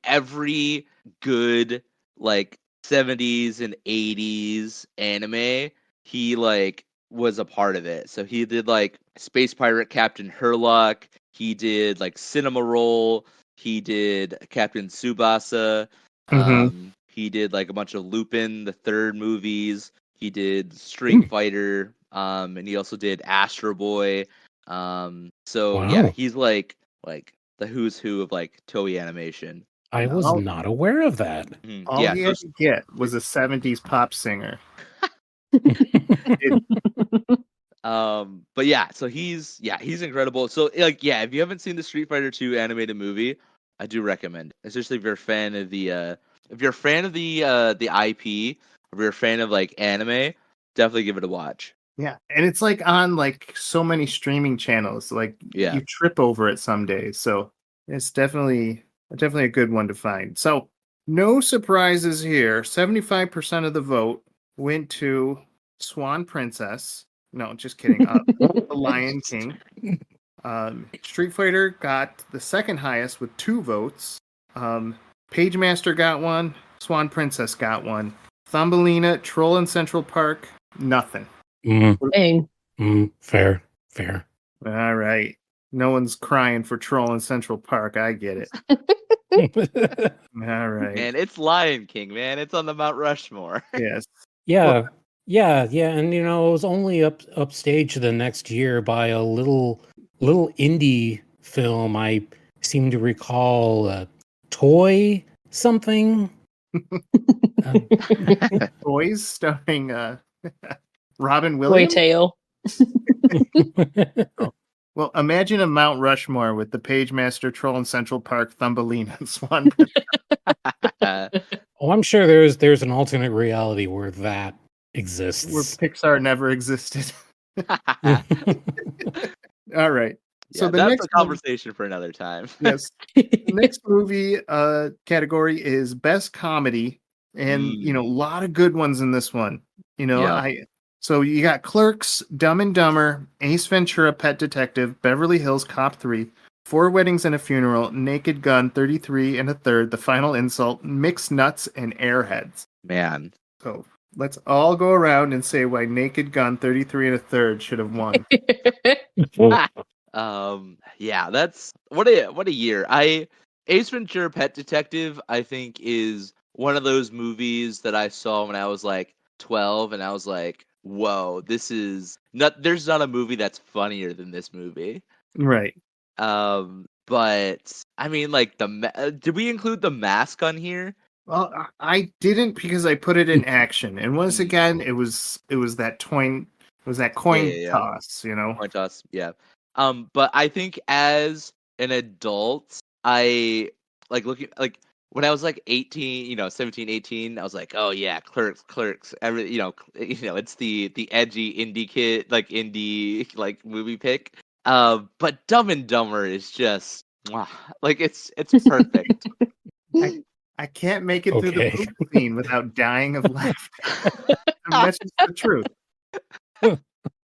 every good like 70s and 80s anime, he like was a part of it. So he did like Space Pirate Captain Herlock, he did like Cinema Roll, he did Captain Tsubasa, Mm-hmm. he did like a bunch of Lupin the Third movies, he did Street Hmm. Fighter, and he also did Astro Boy. So yeah, Wow. he's like the who's who of like Toei animation. I And was not aware of that. all Yeah, he so had to get was a 70s pop singer. but yeah, so he's incredible. So like yeah, if you haven't seen the Street Fighter 2 animated movie, I do recommend it. Especially if you're a fan of the IP, if you're a fan of like anime, definitely give it a watch. Yeah. And it's like on like so many streaming channels. Like Yeah. you trip over it some days. So it's definitely a good one to find. So no surprises here. 75% of the vote went to Swan Princess. No, just kidding. The Lion King. Street Fighter got the second highest with 2 votes. Page Master got 1. Swan Princess got 1. Thumbelina, Troll in Central Park, nothing. Dang. Fair. All right. No one's crying for Troll in Central Park. I get it. All right. And it's Lion King, man. It's on the Mount Rushmore. Yes. Yeah, and it was only upstage the next year by a little indie film. I seem to recall Toy something. Boys starring Robin Boy Williams. tail. Well, imagine a Mount Rushmore with the Page Master, Troll in Central Park, Thumbelina, and Swan Princess, Oh, I'm sure there's an alternate reality where that where exists. Pixar never existed. All right. So Yeah, the that's next a conversation for another time. yes, the next movie category is best comedy, and a lot of good ones in this one. Yeah. So you got Clerks, Dumb and Dumber, Ace Ventura: Pet Detective, Beverly Hills Cop 3, Four Weddings and a Funeral, Naked Gun, 33 and a Third, The Final Insult, Mixed Nuts, and Airheads. Man. So let's all go around and say why Naked Gun, 33 and a Third should have won. Yeah, that's what a year. Ace Ventura Pet Detective, I think, is one of those movies that I saw when I was like 12, and I was like, whoa, there's not a movie that's funnier than this movie. Right. But I mean, like did we include The Mask on here? Well, I didn't because I put it in action, and once again, it was that coin Yeah. toss, you know. Coin toss, yeah. But I think as an adult, I like looking like when I was like 18, 17, 18, I was like, oh yeah, Clerks, it's the edgy indie kid, like indie like movie pick. But Dumb and Dumber is just like it's perfect. I can't make it through the Okay. poop scene without dying of laughter. That's just the truth.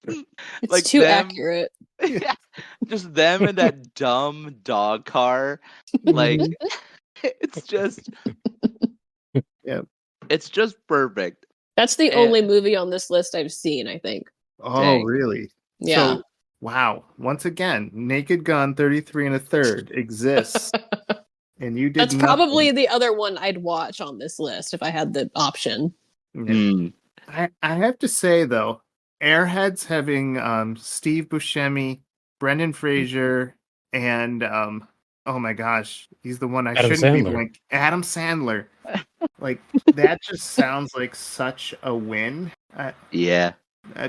It's Like too them- accurate. Yeah, just them in that dumb dog car. Like it's just Yeah. it's just perfect. That's the And- only movie on this list I've seen, I think. Oh, Dang. really? Yeah. So, wow. Once again, Naked Gun, 33 and a Third exists, and you did That's nothing. probably the other one I'd watch on this list if I had the option. Yeah. Mm. I have to say though, Airheads having Steve Buscemi, Brendan Fraser, and oh my gosh, he's the one I Adam shouldn't be Sandler. blank. Adam Sandler. Like that just sounds like such a win. Yeah.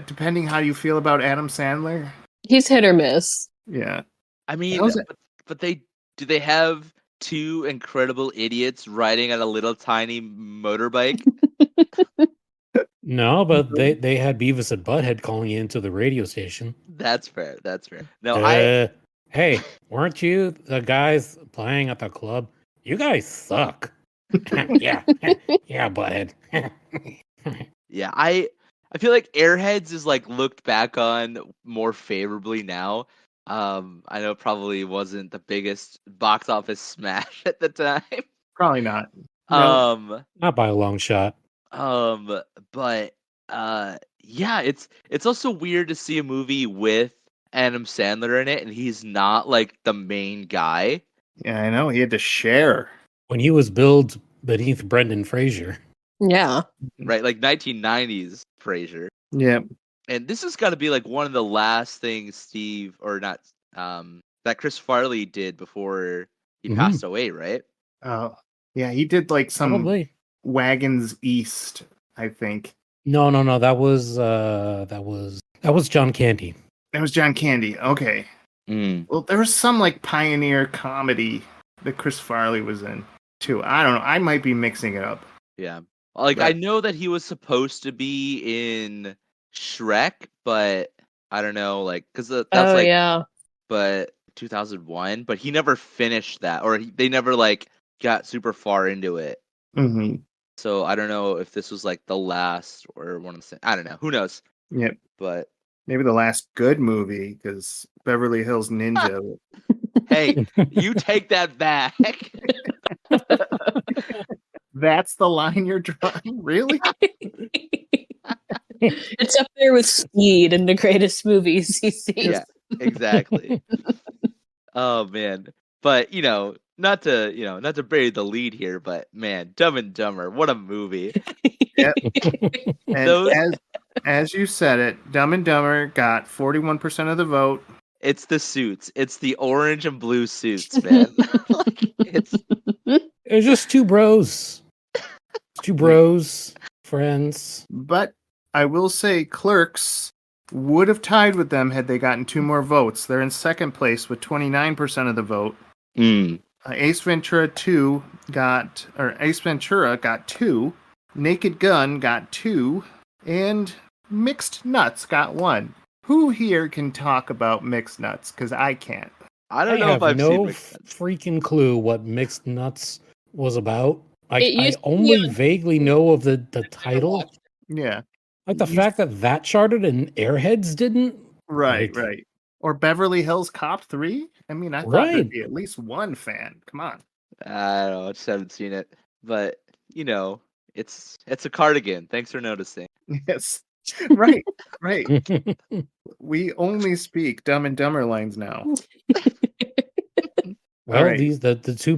Depending how you feel about Adam Sandler. He's hit or miss. Yeah. I mean, That was but they have two incredible idiots riding on a little tiny motorbike? No, but they had Beavis and Butthead calling into the radio station. That's fair. No, Hey, weren't you the guys playing at the club? You guys suck. yeah, yeah, Butthead. Yeah, I feel like Airheads is like looked back on more favorably now. I know it probably wasn't the biggest box office smash at the time. Probably not. No. Not by a long shot. But yeah, it's also weird to see a movie with Adam Sandler in it, and he's not like the main guy. Yeah, I know. He had to share. When he was billed beneath Brendan Fraser. Yeah. Right, like 1990s Frasier. Yeah. And this has got to be like one of the last things that Chris Farley did before he passed away, right? Oh, yeah. He did like some Probably. Wagons East, I think. No. That was John Candy. That was John Candy. Okay. Well, there was some like pioneer comedy that Chris Farley was in too. I don't know. I might be mixing it up. Yeah. Like Right. I know that he was supposed to be in Shrek, but I don't know, like because that's yeah. but 2001, but he never finished that, or they never like got super far into it. Mm-hmm. So I don't know if this was like the last or one of the. I don't know. Who knows? Yep. But Maybe the last good movie because Beverly Hills Ninja. hey, you take that back. That's the line you're drawing? Really? It's up there with Speed and the greatest movies he's seen. Yeah, exactly. Oh man, but not to bury the lead here, but man, Dumb and Dumber, what a movie! Yep. And Those- as you said it, Dumb and Dumber got 41% of the vote. It's the suits. It's the orange and blue suits, man. It's It's just two bros. Two bros, friends. But I will say Clerks would have tied with them had they gotten two more votes. They're in second place with 29% of the vote. Ace Ventura got 2, Naked Gun got 2, and Mixed Nuts got 1. Who here can talk about Mixed Nuts? Because I can't. I don't know if I've seen Mixed Nuts. freaking clue what Mixed Nuts was about. It I used to be only on- vaguely know of the title. Yeah. Like the fact that charted and Airheads didn't. Right, Like, right. Or Beverly Hills Cop 3? I mean, I thought there'd Right. be at least one fan. Come on. I don't know. I just haven't seen it, but it's a cardigan. Thanks for noticing. Yes. Right. Right. We only speak Dumb and Dumber lines now. Well, right. these the two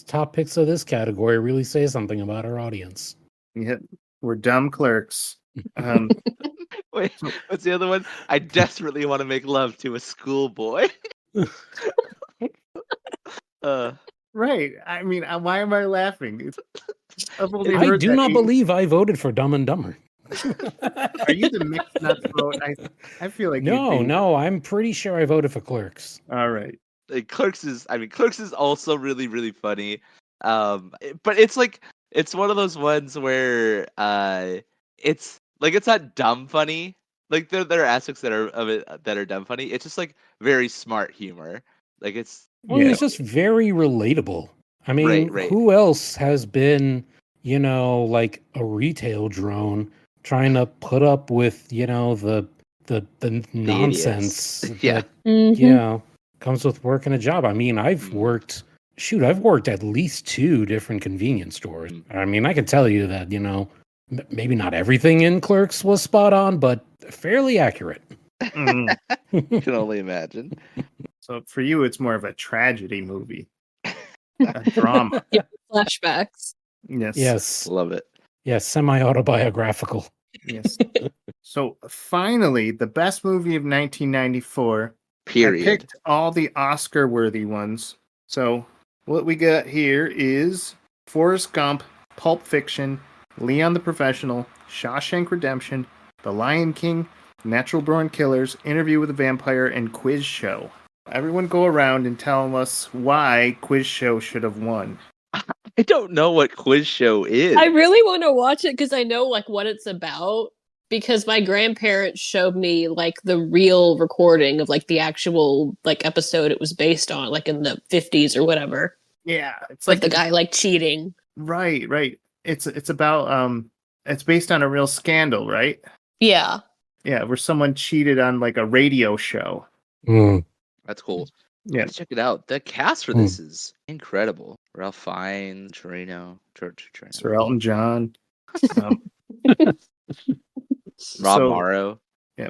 top picks of this category really say something about our audience. Yeah, we're dumb clerks. Wait, So- what's the other one? I desperately want to make love to a schoolboy. Right. I mean, why am I laughing? I've only I heard do that not believe I voted for Dumb and Dumber. Are you the mixed nuts vote? I feel like you'd be. No, I'm pretty sure I voted for Clerks. All right. Like, Clerks is also really, really funny. But it's one of those ones where it's like, it's not dumb funny. Like, there are aspects that are of it that are dumb funny. It's just like very smart humor. Like, it's Well, Yeah. it's just very relatable. I mean, Right. who else has been, like a retail drone trying to put up with, the nonsense Yeah. that, comes with working a job. I mean, I've Mm. worked at least 2 different convenience stores. Mm. I mean, I can tell you that, maybe not everything in Clerks was spot on, but fairly accurate. Mm. You can only imagine. So for you, it's more of a tragedy movie, a drama. Flashbacks. Yes. Yes. Love it. Yes, semi-autobiographical. Yes. So finally, the best movie of 1994. Period. I picked all the Oscar-worthy ones. So what we got here is Forrest Gump, Pulp Fiction, Leon the Professional, Shawshank Redemption, The Lion King, Natural Born Killers, Interview with a Vampire, and Quiz Show. Everyone go around and tell us why Quiz Show should have won. I don't know what Quiz Show is. I really want to watch it because I know like what it's about. Because my grandparents showed me like the real recording of like the actual like episode it was based on, like in the 50s or whatever. Yeah, it's Like like the guy like cheating. Right. It's about it's based on a real scandal, right? Yeah. Yeah, where someone cheated on like a radio show. That's cool. Yeah. Let's check it out. The cast for this is incredible. Ralph Fiennes, Torino. Sir Elton John. Rob So- Morrow. Yeah.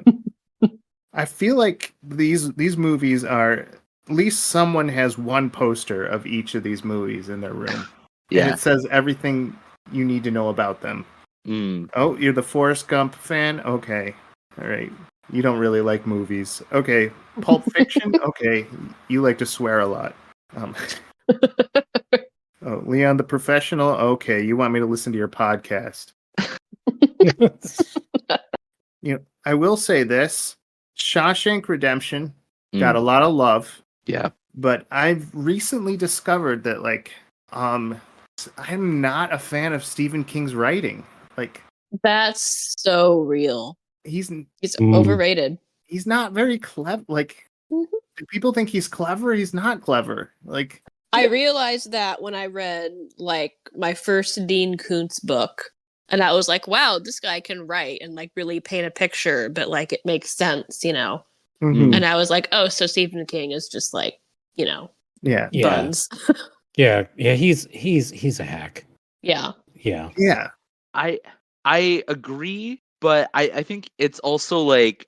I feel like these movies are, at least someone has one poster of each of these movies in their room. And Yeah. it says everything you need to know about them. Mm. Oh, you're the Forrest Gump fan? Okay. All right. You don't really like movies. Okay. Pulp Fiction? Okay. You like to swear a lot. Oh, Leon the Professional? Okay. You want me to listen to your podcast. I will say this. Shawshank Redemption got a lot of love. Yeah. But I've recently discovered that, like, I'm not a fan of Stephen King's writing. Like, That's so real. he's Overrated. he's not very clever. Like, people think he's clever. He's not clever. Like, I realized that when I read like my first Dean Koontz book, and I was like, wow, this guy can write and like really paint a picture, but like it makes sense, mhm. And I was like, oh, so Stephen King is just like, Yeah. buns. Yeah, he's a hack. Yeah. Yeah. Yeah. I agree, but I think it's also like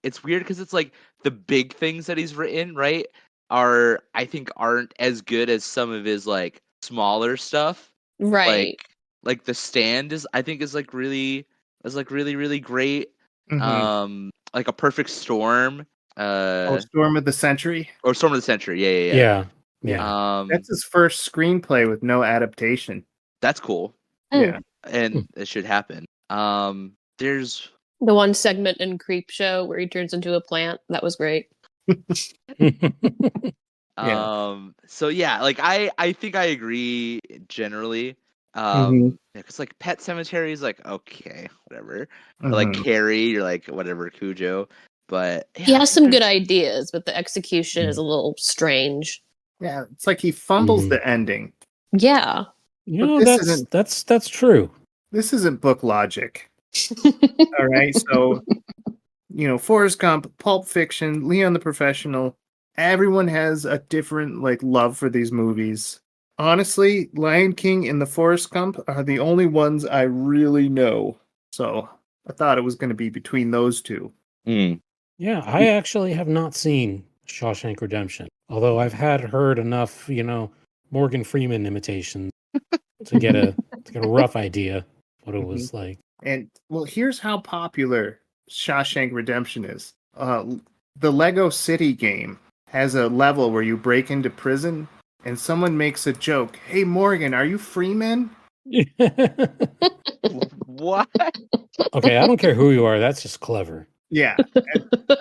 it's weird because it's like the big things that he's written, right, aren't as good as some of his like smaller stuff. Right. Like The Stand is really really great. Mhm. Like A Perfect Storm. Storm of the Century. Or Storm of the Century. Yeah. Yeah. That's his first screenplay with no adaptation. That's cool. Yeah. And it should happen. There's The one segment in Creep Show where he turns into a plant. That was great. Yeah. So yeah, like I think I agree generally. Because like Pet Cemetery is like, okay, whatever. Or, like Mhm. Carrie, you're like, whatever, Cujo. But He has some good ideas, but the execution is a little strange. Yeah, it's like he fumbles Mhm. the ending. Yeah. But this that's true. This isn't book logic. All right, so Forrest Gump, Pulp Fiction, Leon the Professional. Everyone has a different love for these movies. Honestly, Lion King and the Forrest Gump are the only ones I really know. So I thought it was going to be between those two. Mm. Yeah, I actually have not seen Shawshank Redemption, although I've heard enough, Morgan Freeman imitations to get a rough idea what it was like. And well, here's how popular Shawshank Redemption is. The Lego City game has a level where you break into prison and someone makes a joke. Hey, Morgan, are you Freeman? What? Okay, I don't care who you are. That's just clever. Yeah.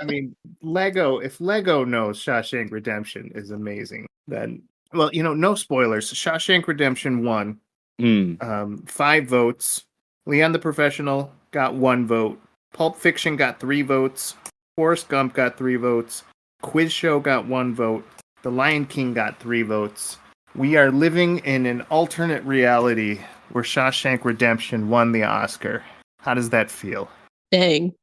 I mean, if Lego knows Shawshank Redemption is amazing, then, well, no spoilers. Shawshank Redemption won Mm. 5 votes. Leon the Professional got 1 vote. Pulp Fiction got 3 votes. Forrest Gump got 3 votes. Quiz Show got 1 vote. The Lion King got 3 votes. We are living in an alternate reality where Shawshank Redemption won the Oscar. How does that feel? Dang.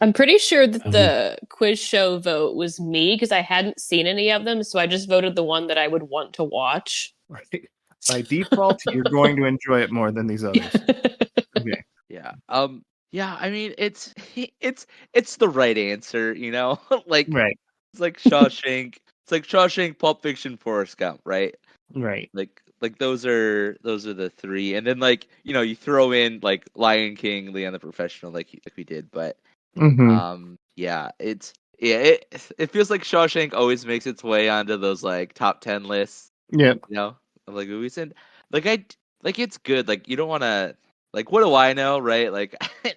I'm pretty sure that Um, the quiz show vote was me because I hadn't seen any of them, so I just voted the one that I would want to watch. Right. By default, you're going to enjoy it more than these others. Okay. Yeah. Yeah. I mean, it's the right answer. Like Right. it's like Shawshank. It's like Shawshank, Pulp Fiction, Forrest Gump, right? Right. Like those are the three, and then you throw in like Lion King, Leon the Professional, like we did, but yeah, it feels like Shawshank always makes its way onto those like top 10 lists, Yep. of like movies, and like it's good. Like you don't want to what do I know, right? Like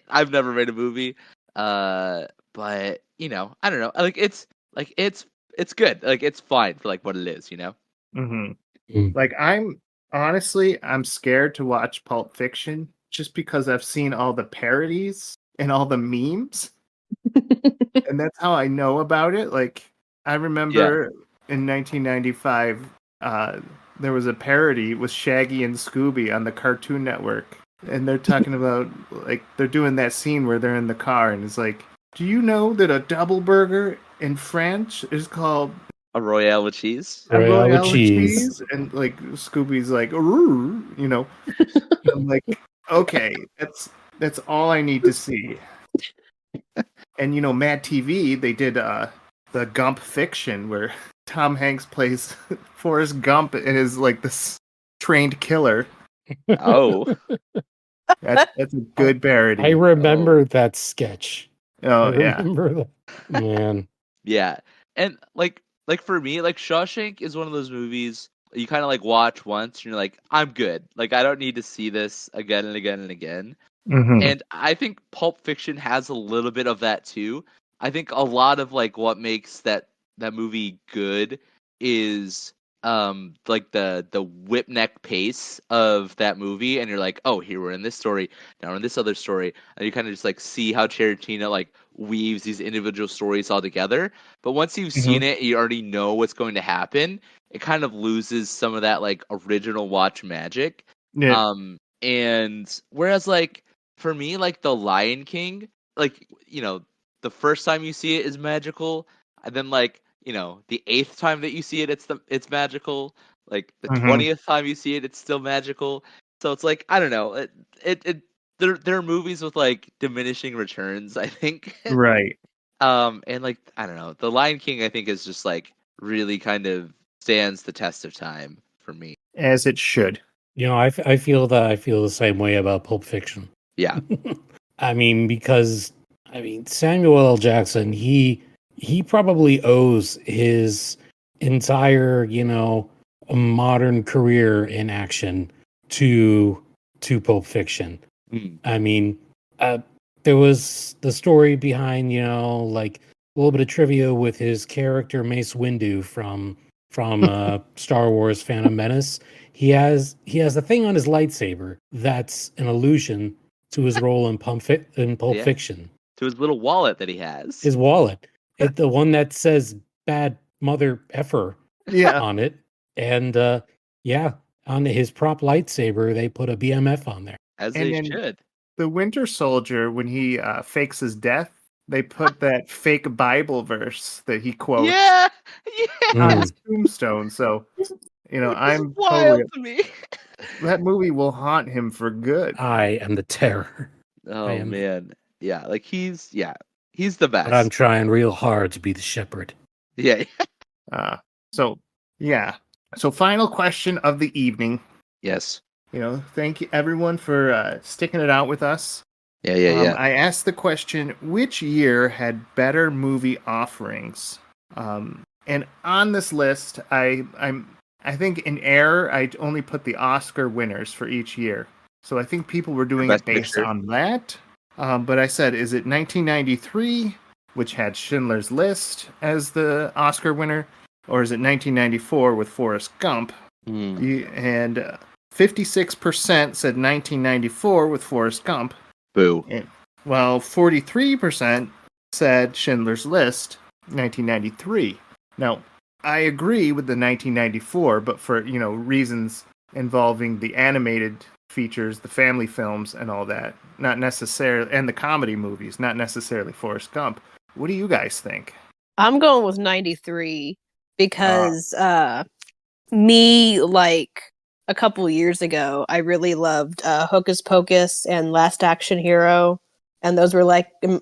I've never made a movie, but I don't know. It's good. Like it's fine for like what it is. Mm-hmm. Mm. Like I'm scared to watch Pulp Fiction just because I've seen all the parodies and all the memes, and that's how I know about it. Like I remember in 1995, there was a parody with Shaggy and Scooby on the Cartoon Network, and they're talking about they're doing that scene where they're in the car, and it's like, do you know that a double burger in French is called A Royale with cheese. a Royale with Royale with cheese. cheese? And Scooby's like, "Ooh," I'm like, okay, that's all I need to see. And Mad TV, they did the Gump Fiction where Tom Hanks plays Forrest Gump and is like this trained killer. Oh, That's a good parody. I remember that sketch. I Oh yeah. remember that. Man. yeah. And like for me, like Shawshank is one of those movies you kind of like watch once and you're like, I'm good. Like I don't need to see this again and again and again. Mm-hmm. And I think Pulp Fiction has a little bit of that too. I think a lot of like what makes that movie good is like the whip neck pace of that movie, and you're like, oh, here we're in this story, now we're in this other story, and you kind of just like see how Tarantino like weaves these individual stories all together. But once you've seen it, you already know what's going to happen. It kind of loses some of that like original watch magic. Yeah. And whereas like for me, like The Lion King, like the first time you see it is magical, and then like the 8th time that you see it, it's magical. Like the Mm-hmm. 20th time you see it, it's still magical. So it's like I don't know. There are movies with like diminishing returns, I think. Right. And like I don't know, The Lion King, I think is just like really kind of stands the test of time for me. As it should. I feel the same way about Pulp Fiction. Yeah. I mean, because Samuel L. Jackson, he probably owes his entire, modern career in action to Pulp Fiction. Mm. I mean, there was the story behind, like a little bit of trivia with his character Mace Windu from Star Wars Phantom Menace. He has a thing on his lightsaber that's an allusion to his role in Pulp Yeah. Fiction. To his little wallet that he has. His wallet, the one that says "bad mother effer" Yeah. on it, and on his prop lightsaber they put a BMF on there. As And they then should. the Winter Soldier, when he fakes his death, they put that fake Bible verse that he quotes Yeah, yeah. on Mm. his tombstone. So, Which is I'm totally wild to me. that movie will haunt him for good. I am the terror. I Oh am, man, yeah. Like he's the but I'm best. trying real hard to be the shepherd. Yeah. Uh, so yeah. So final question of the evening. Yes. Thank you everyone for sticking it out with us. Yeah. Yeah. Yeah. I asked the question, which year had better movie offerings? And on this list, I think in error, I only put the Oscar winners for each year. So I think people were doing it Best based Picture. on that. But I said, is it 1993, which had Schindler's List as the Oscar winner, or is it 1994 with Forrest Gump? Mm. And 56% said 1994 with Forrest Gump. Boo. And, while 43% said Schindler's List, 1993. Now, I agree with the 1994, but for, reasons involving the animated features, the family films, and all that, not necessarily, and the comedy movies, not necessarily Forrest Gump. What do you guys think? I'm going with 93 Uh, because me like a couple years ago, I really loved Hocus Pocus and Last Action Hero, and those were like in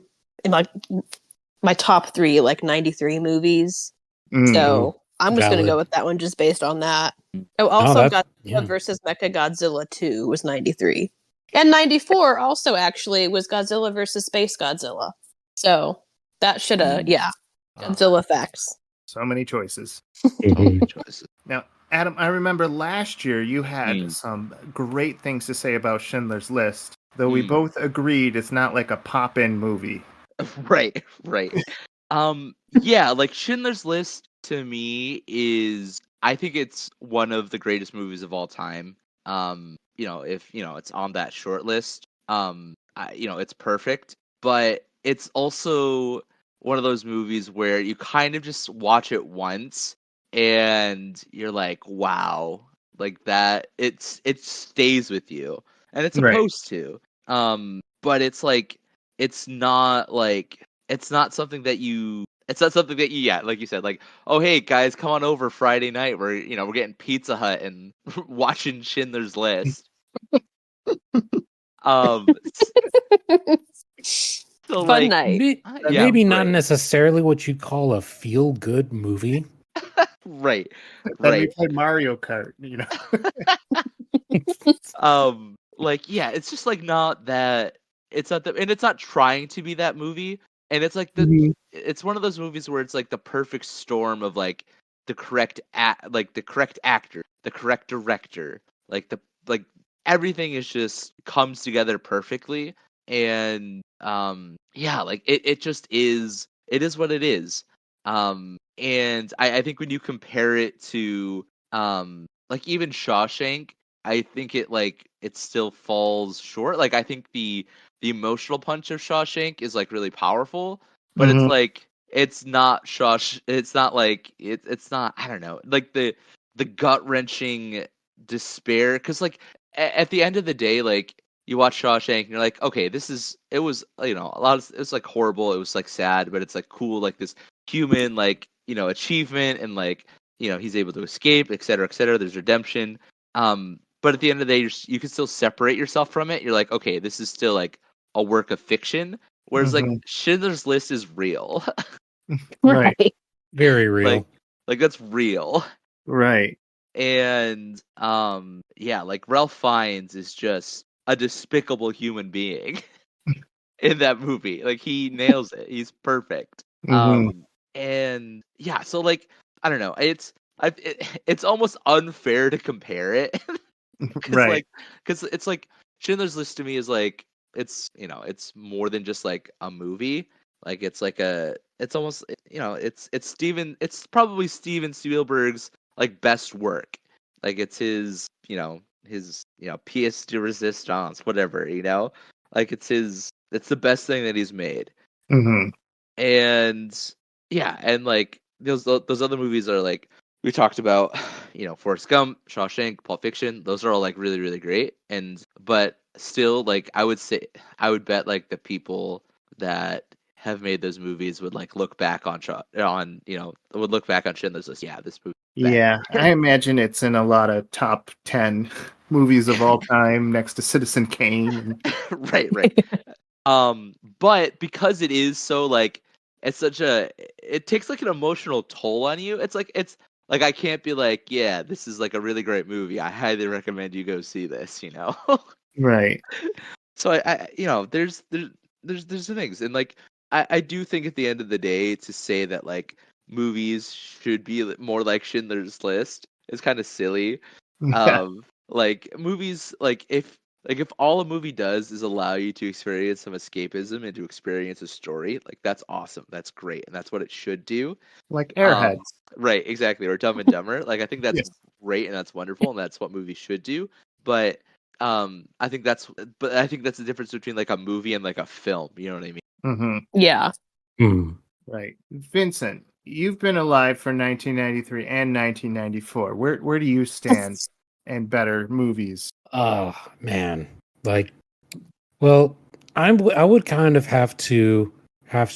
my top three like 93 movies. mm, So I'm just gonna go Valid. with that one just based on that. Oh, Oh, also that's Godzilla yeah. versus Mechagodzilla 2 was 93. And 94 also actually was Godzilla versus Space Godzilla. So that should have, Mm. yeah, uh, Godzilla facts. so many choices. So many Mhm. choices. Now, Adam, I remember last year you had Mm. some great things to say about Schindler's List, though we Mm. both agreed it's not like a pop-in movie. Right. Right. Yeah. Like Schindler's List to me is, I think it's one of the greatest movies of all time. If it's on that short list, it's perfect. But it's also one of those movies where you kind of just watch it once and you're like, wow, like that. It stays with you, and it's Right. supposed to. But it's like it's not something that you yeah, like you said, like, oh hey guys, come on over Friday night. We're getting Pizza Hut and watching Schindler's List. S- so Fun like night. yeah, Maybe not right. necessarily what you'd call a feel-good movie. Right. Then we Right. play Mario Kart. Like yeah, it's just like not that, it's not that, and it's not trying to be that movie, and it's like Mhm. it's one of those movies where it's like the perfect storm of like the correct actor, the correct director, like like everything is just comes together perfectly. And yeah, like it just is, it is what it is. And I think when you compare it to like even Shawshank, I think it still falls short. Like I think the emotional punch of Shawshank is like really powerful, but it's Mhm. like it's not it's not like it's not, I don't know, like the gut-wrenching despair, cuz like at the end of the day, like you watch Shawshank and you're like, okay, it was, a lot of, it was like horrible, it was like sad, but it's like cool, like this human, like, achievement, and like, he's able to escape, et cetera, et cetera. There's redemption. But at the end of the day, you can still separate yourself from it. You're like, okay, this is still like a work of fiction. Whereas like Mhm. Schindler's List is real. Right. Right. Very like real. like that's real. Right. And yeah, like Ralph Fiennes is just a despicable human being in that movie. Like he nails it. He's perfect. Mhm. And yeah, so like I don't know. It's almost unfair to compare it because Right. like because it's like Schindler's List to me is like it's more than just like a movie. Like it's like it's almost, it's probably Steven Spielberg's like best work. Like it's his pièce de résistance, whatever, like it's the best thing that he's made. Mhm. And yeah, and like those other movies are like we talked about, Forrest Gump, Shawshank, Pulp Fiction. Those are all like really really great, and but still, like I would bet like the people that have made those movies would like look back on would look back on Schindler's List. Yeah, this movie. Yeah, I imagine it's in a lot of top 10 movies of all time next to Citizen Kane. Right. But because it is so like it takes like an emotional toll on you. It's like I can't be like, yeah, this is like a really great movie. I highly recommend you go see this, Right. So there's the things, and like I do think at the end of the day to say that like movies should be more like Schindler's List is kind of silly. Yeah. Like movies, if all a movie does is allow you to experience some escapism and to experience a story, like that's awesome, that's great, and that's what it should do. Like Airheads. Right, exactly, or Dumb and Dumber. Like I think that's Yes. great and that's wonderful and that's what movies should do. But I think that's the difference between like a movie and like a film. You know what I mean? Mm-hmm. Yeah. Right. Vincent, you've been alive for 1993 and 1994. Where do you stand in better movies? Oh man, like, well, I would kind of have to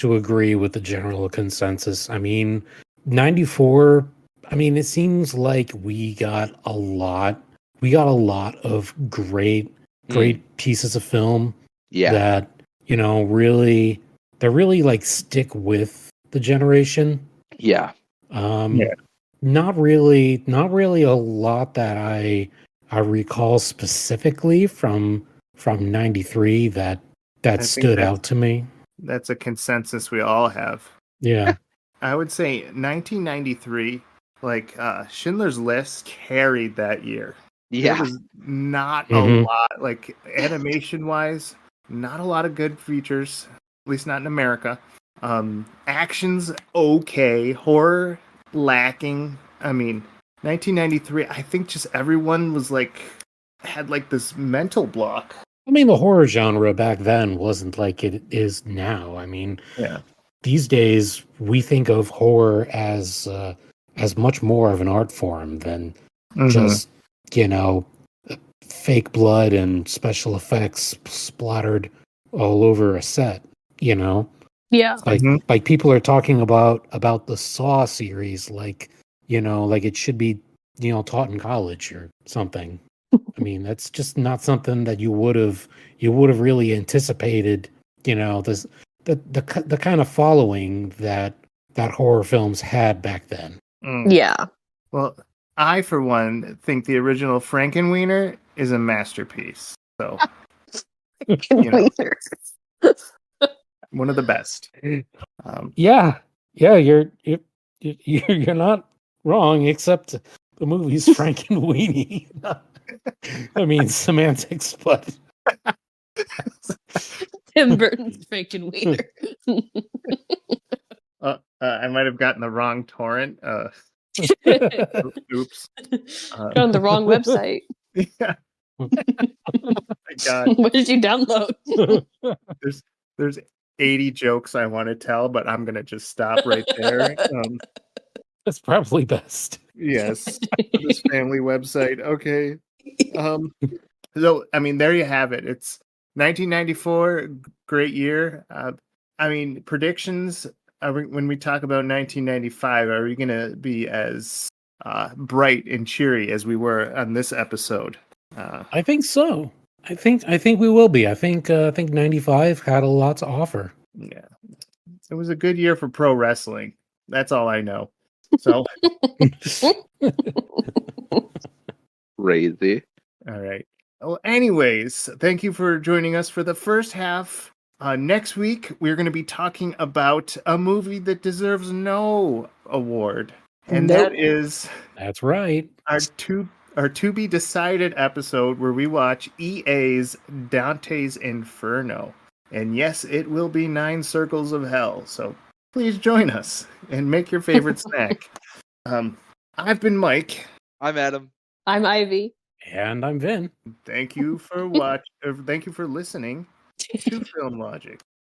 agree with the general consensus. I mean, 94. I mean, it seems like we got a lot of great pieces of film Yeah, that really like stick with the generation. yeah, Yeah. Not really a lot that I recall specifically from 93 that I think stood out to me. that's a consensus we all have. Yeah. I would say 1993, like Schindler's List carried that year. There yeah, was not a Mhm. lot, like animation wise, not a lot of good features, at least not in America. Action's okay, horror lacking. I mean, 1993, I think just everyone was like, had like this mental block. I mean, the horror genre back then wasn't like it is now. I mean, Yeah. these days we think of horror as much more of an art form than just, you know, fake blood and special effects splattered all over a set, you know? Yeah. Like people are talking about the Saw series like, like it should be, taught in college or something. I mean, that's just not something that you would have really anticipated, this the kind of following that horror films had back then. Yeah. Well, I, for one, think the original Frankenweenie is a masterpiece. So, one of the best. Yeah, you're not wrong, except the movie's Frankenweenie. I mean, semantics, but Tim Burton's Frankenweenie. I might have gotten the wrong torrent. Oops. On the wrong website. Yeah. Oh my God. What did you download? There's 80 jokes I want to tell, but I'm gonna just stop right there. That's probably best. Yes, this family website. Okay. So I mean, there you have it. It's 1994, great year. I mean, predictions. When we talk about 1995, are we gonna be as bright and cheery as we were on this episode? I think so. I think we will be. I think 95 had a lot to offer. Yeah, it was a good year for pro wrestling. That's all I know. So, crazy. all right. Well, anyways, thank you for joining us for the first half. Next week, we're going to be talking about a movie that deserves no award, and Nope. That's right. our to be decided episode where we watch EA's Dante's Inferno. And yes, it will be 9 circles of hell. So please join us and make your favorite snack. I've been Mike. I'm Adam. I'm Ivy. And I'm Vin. Thank you for Thank you for listening to Film Logic.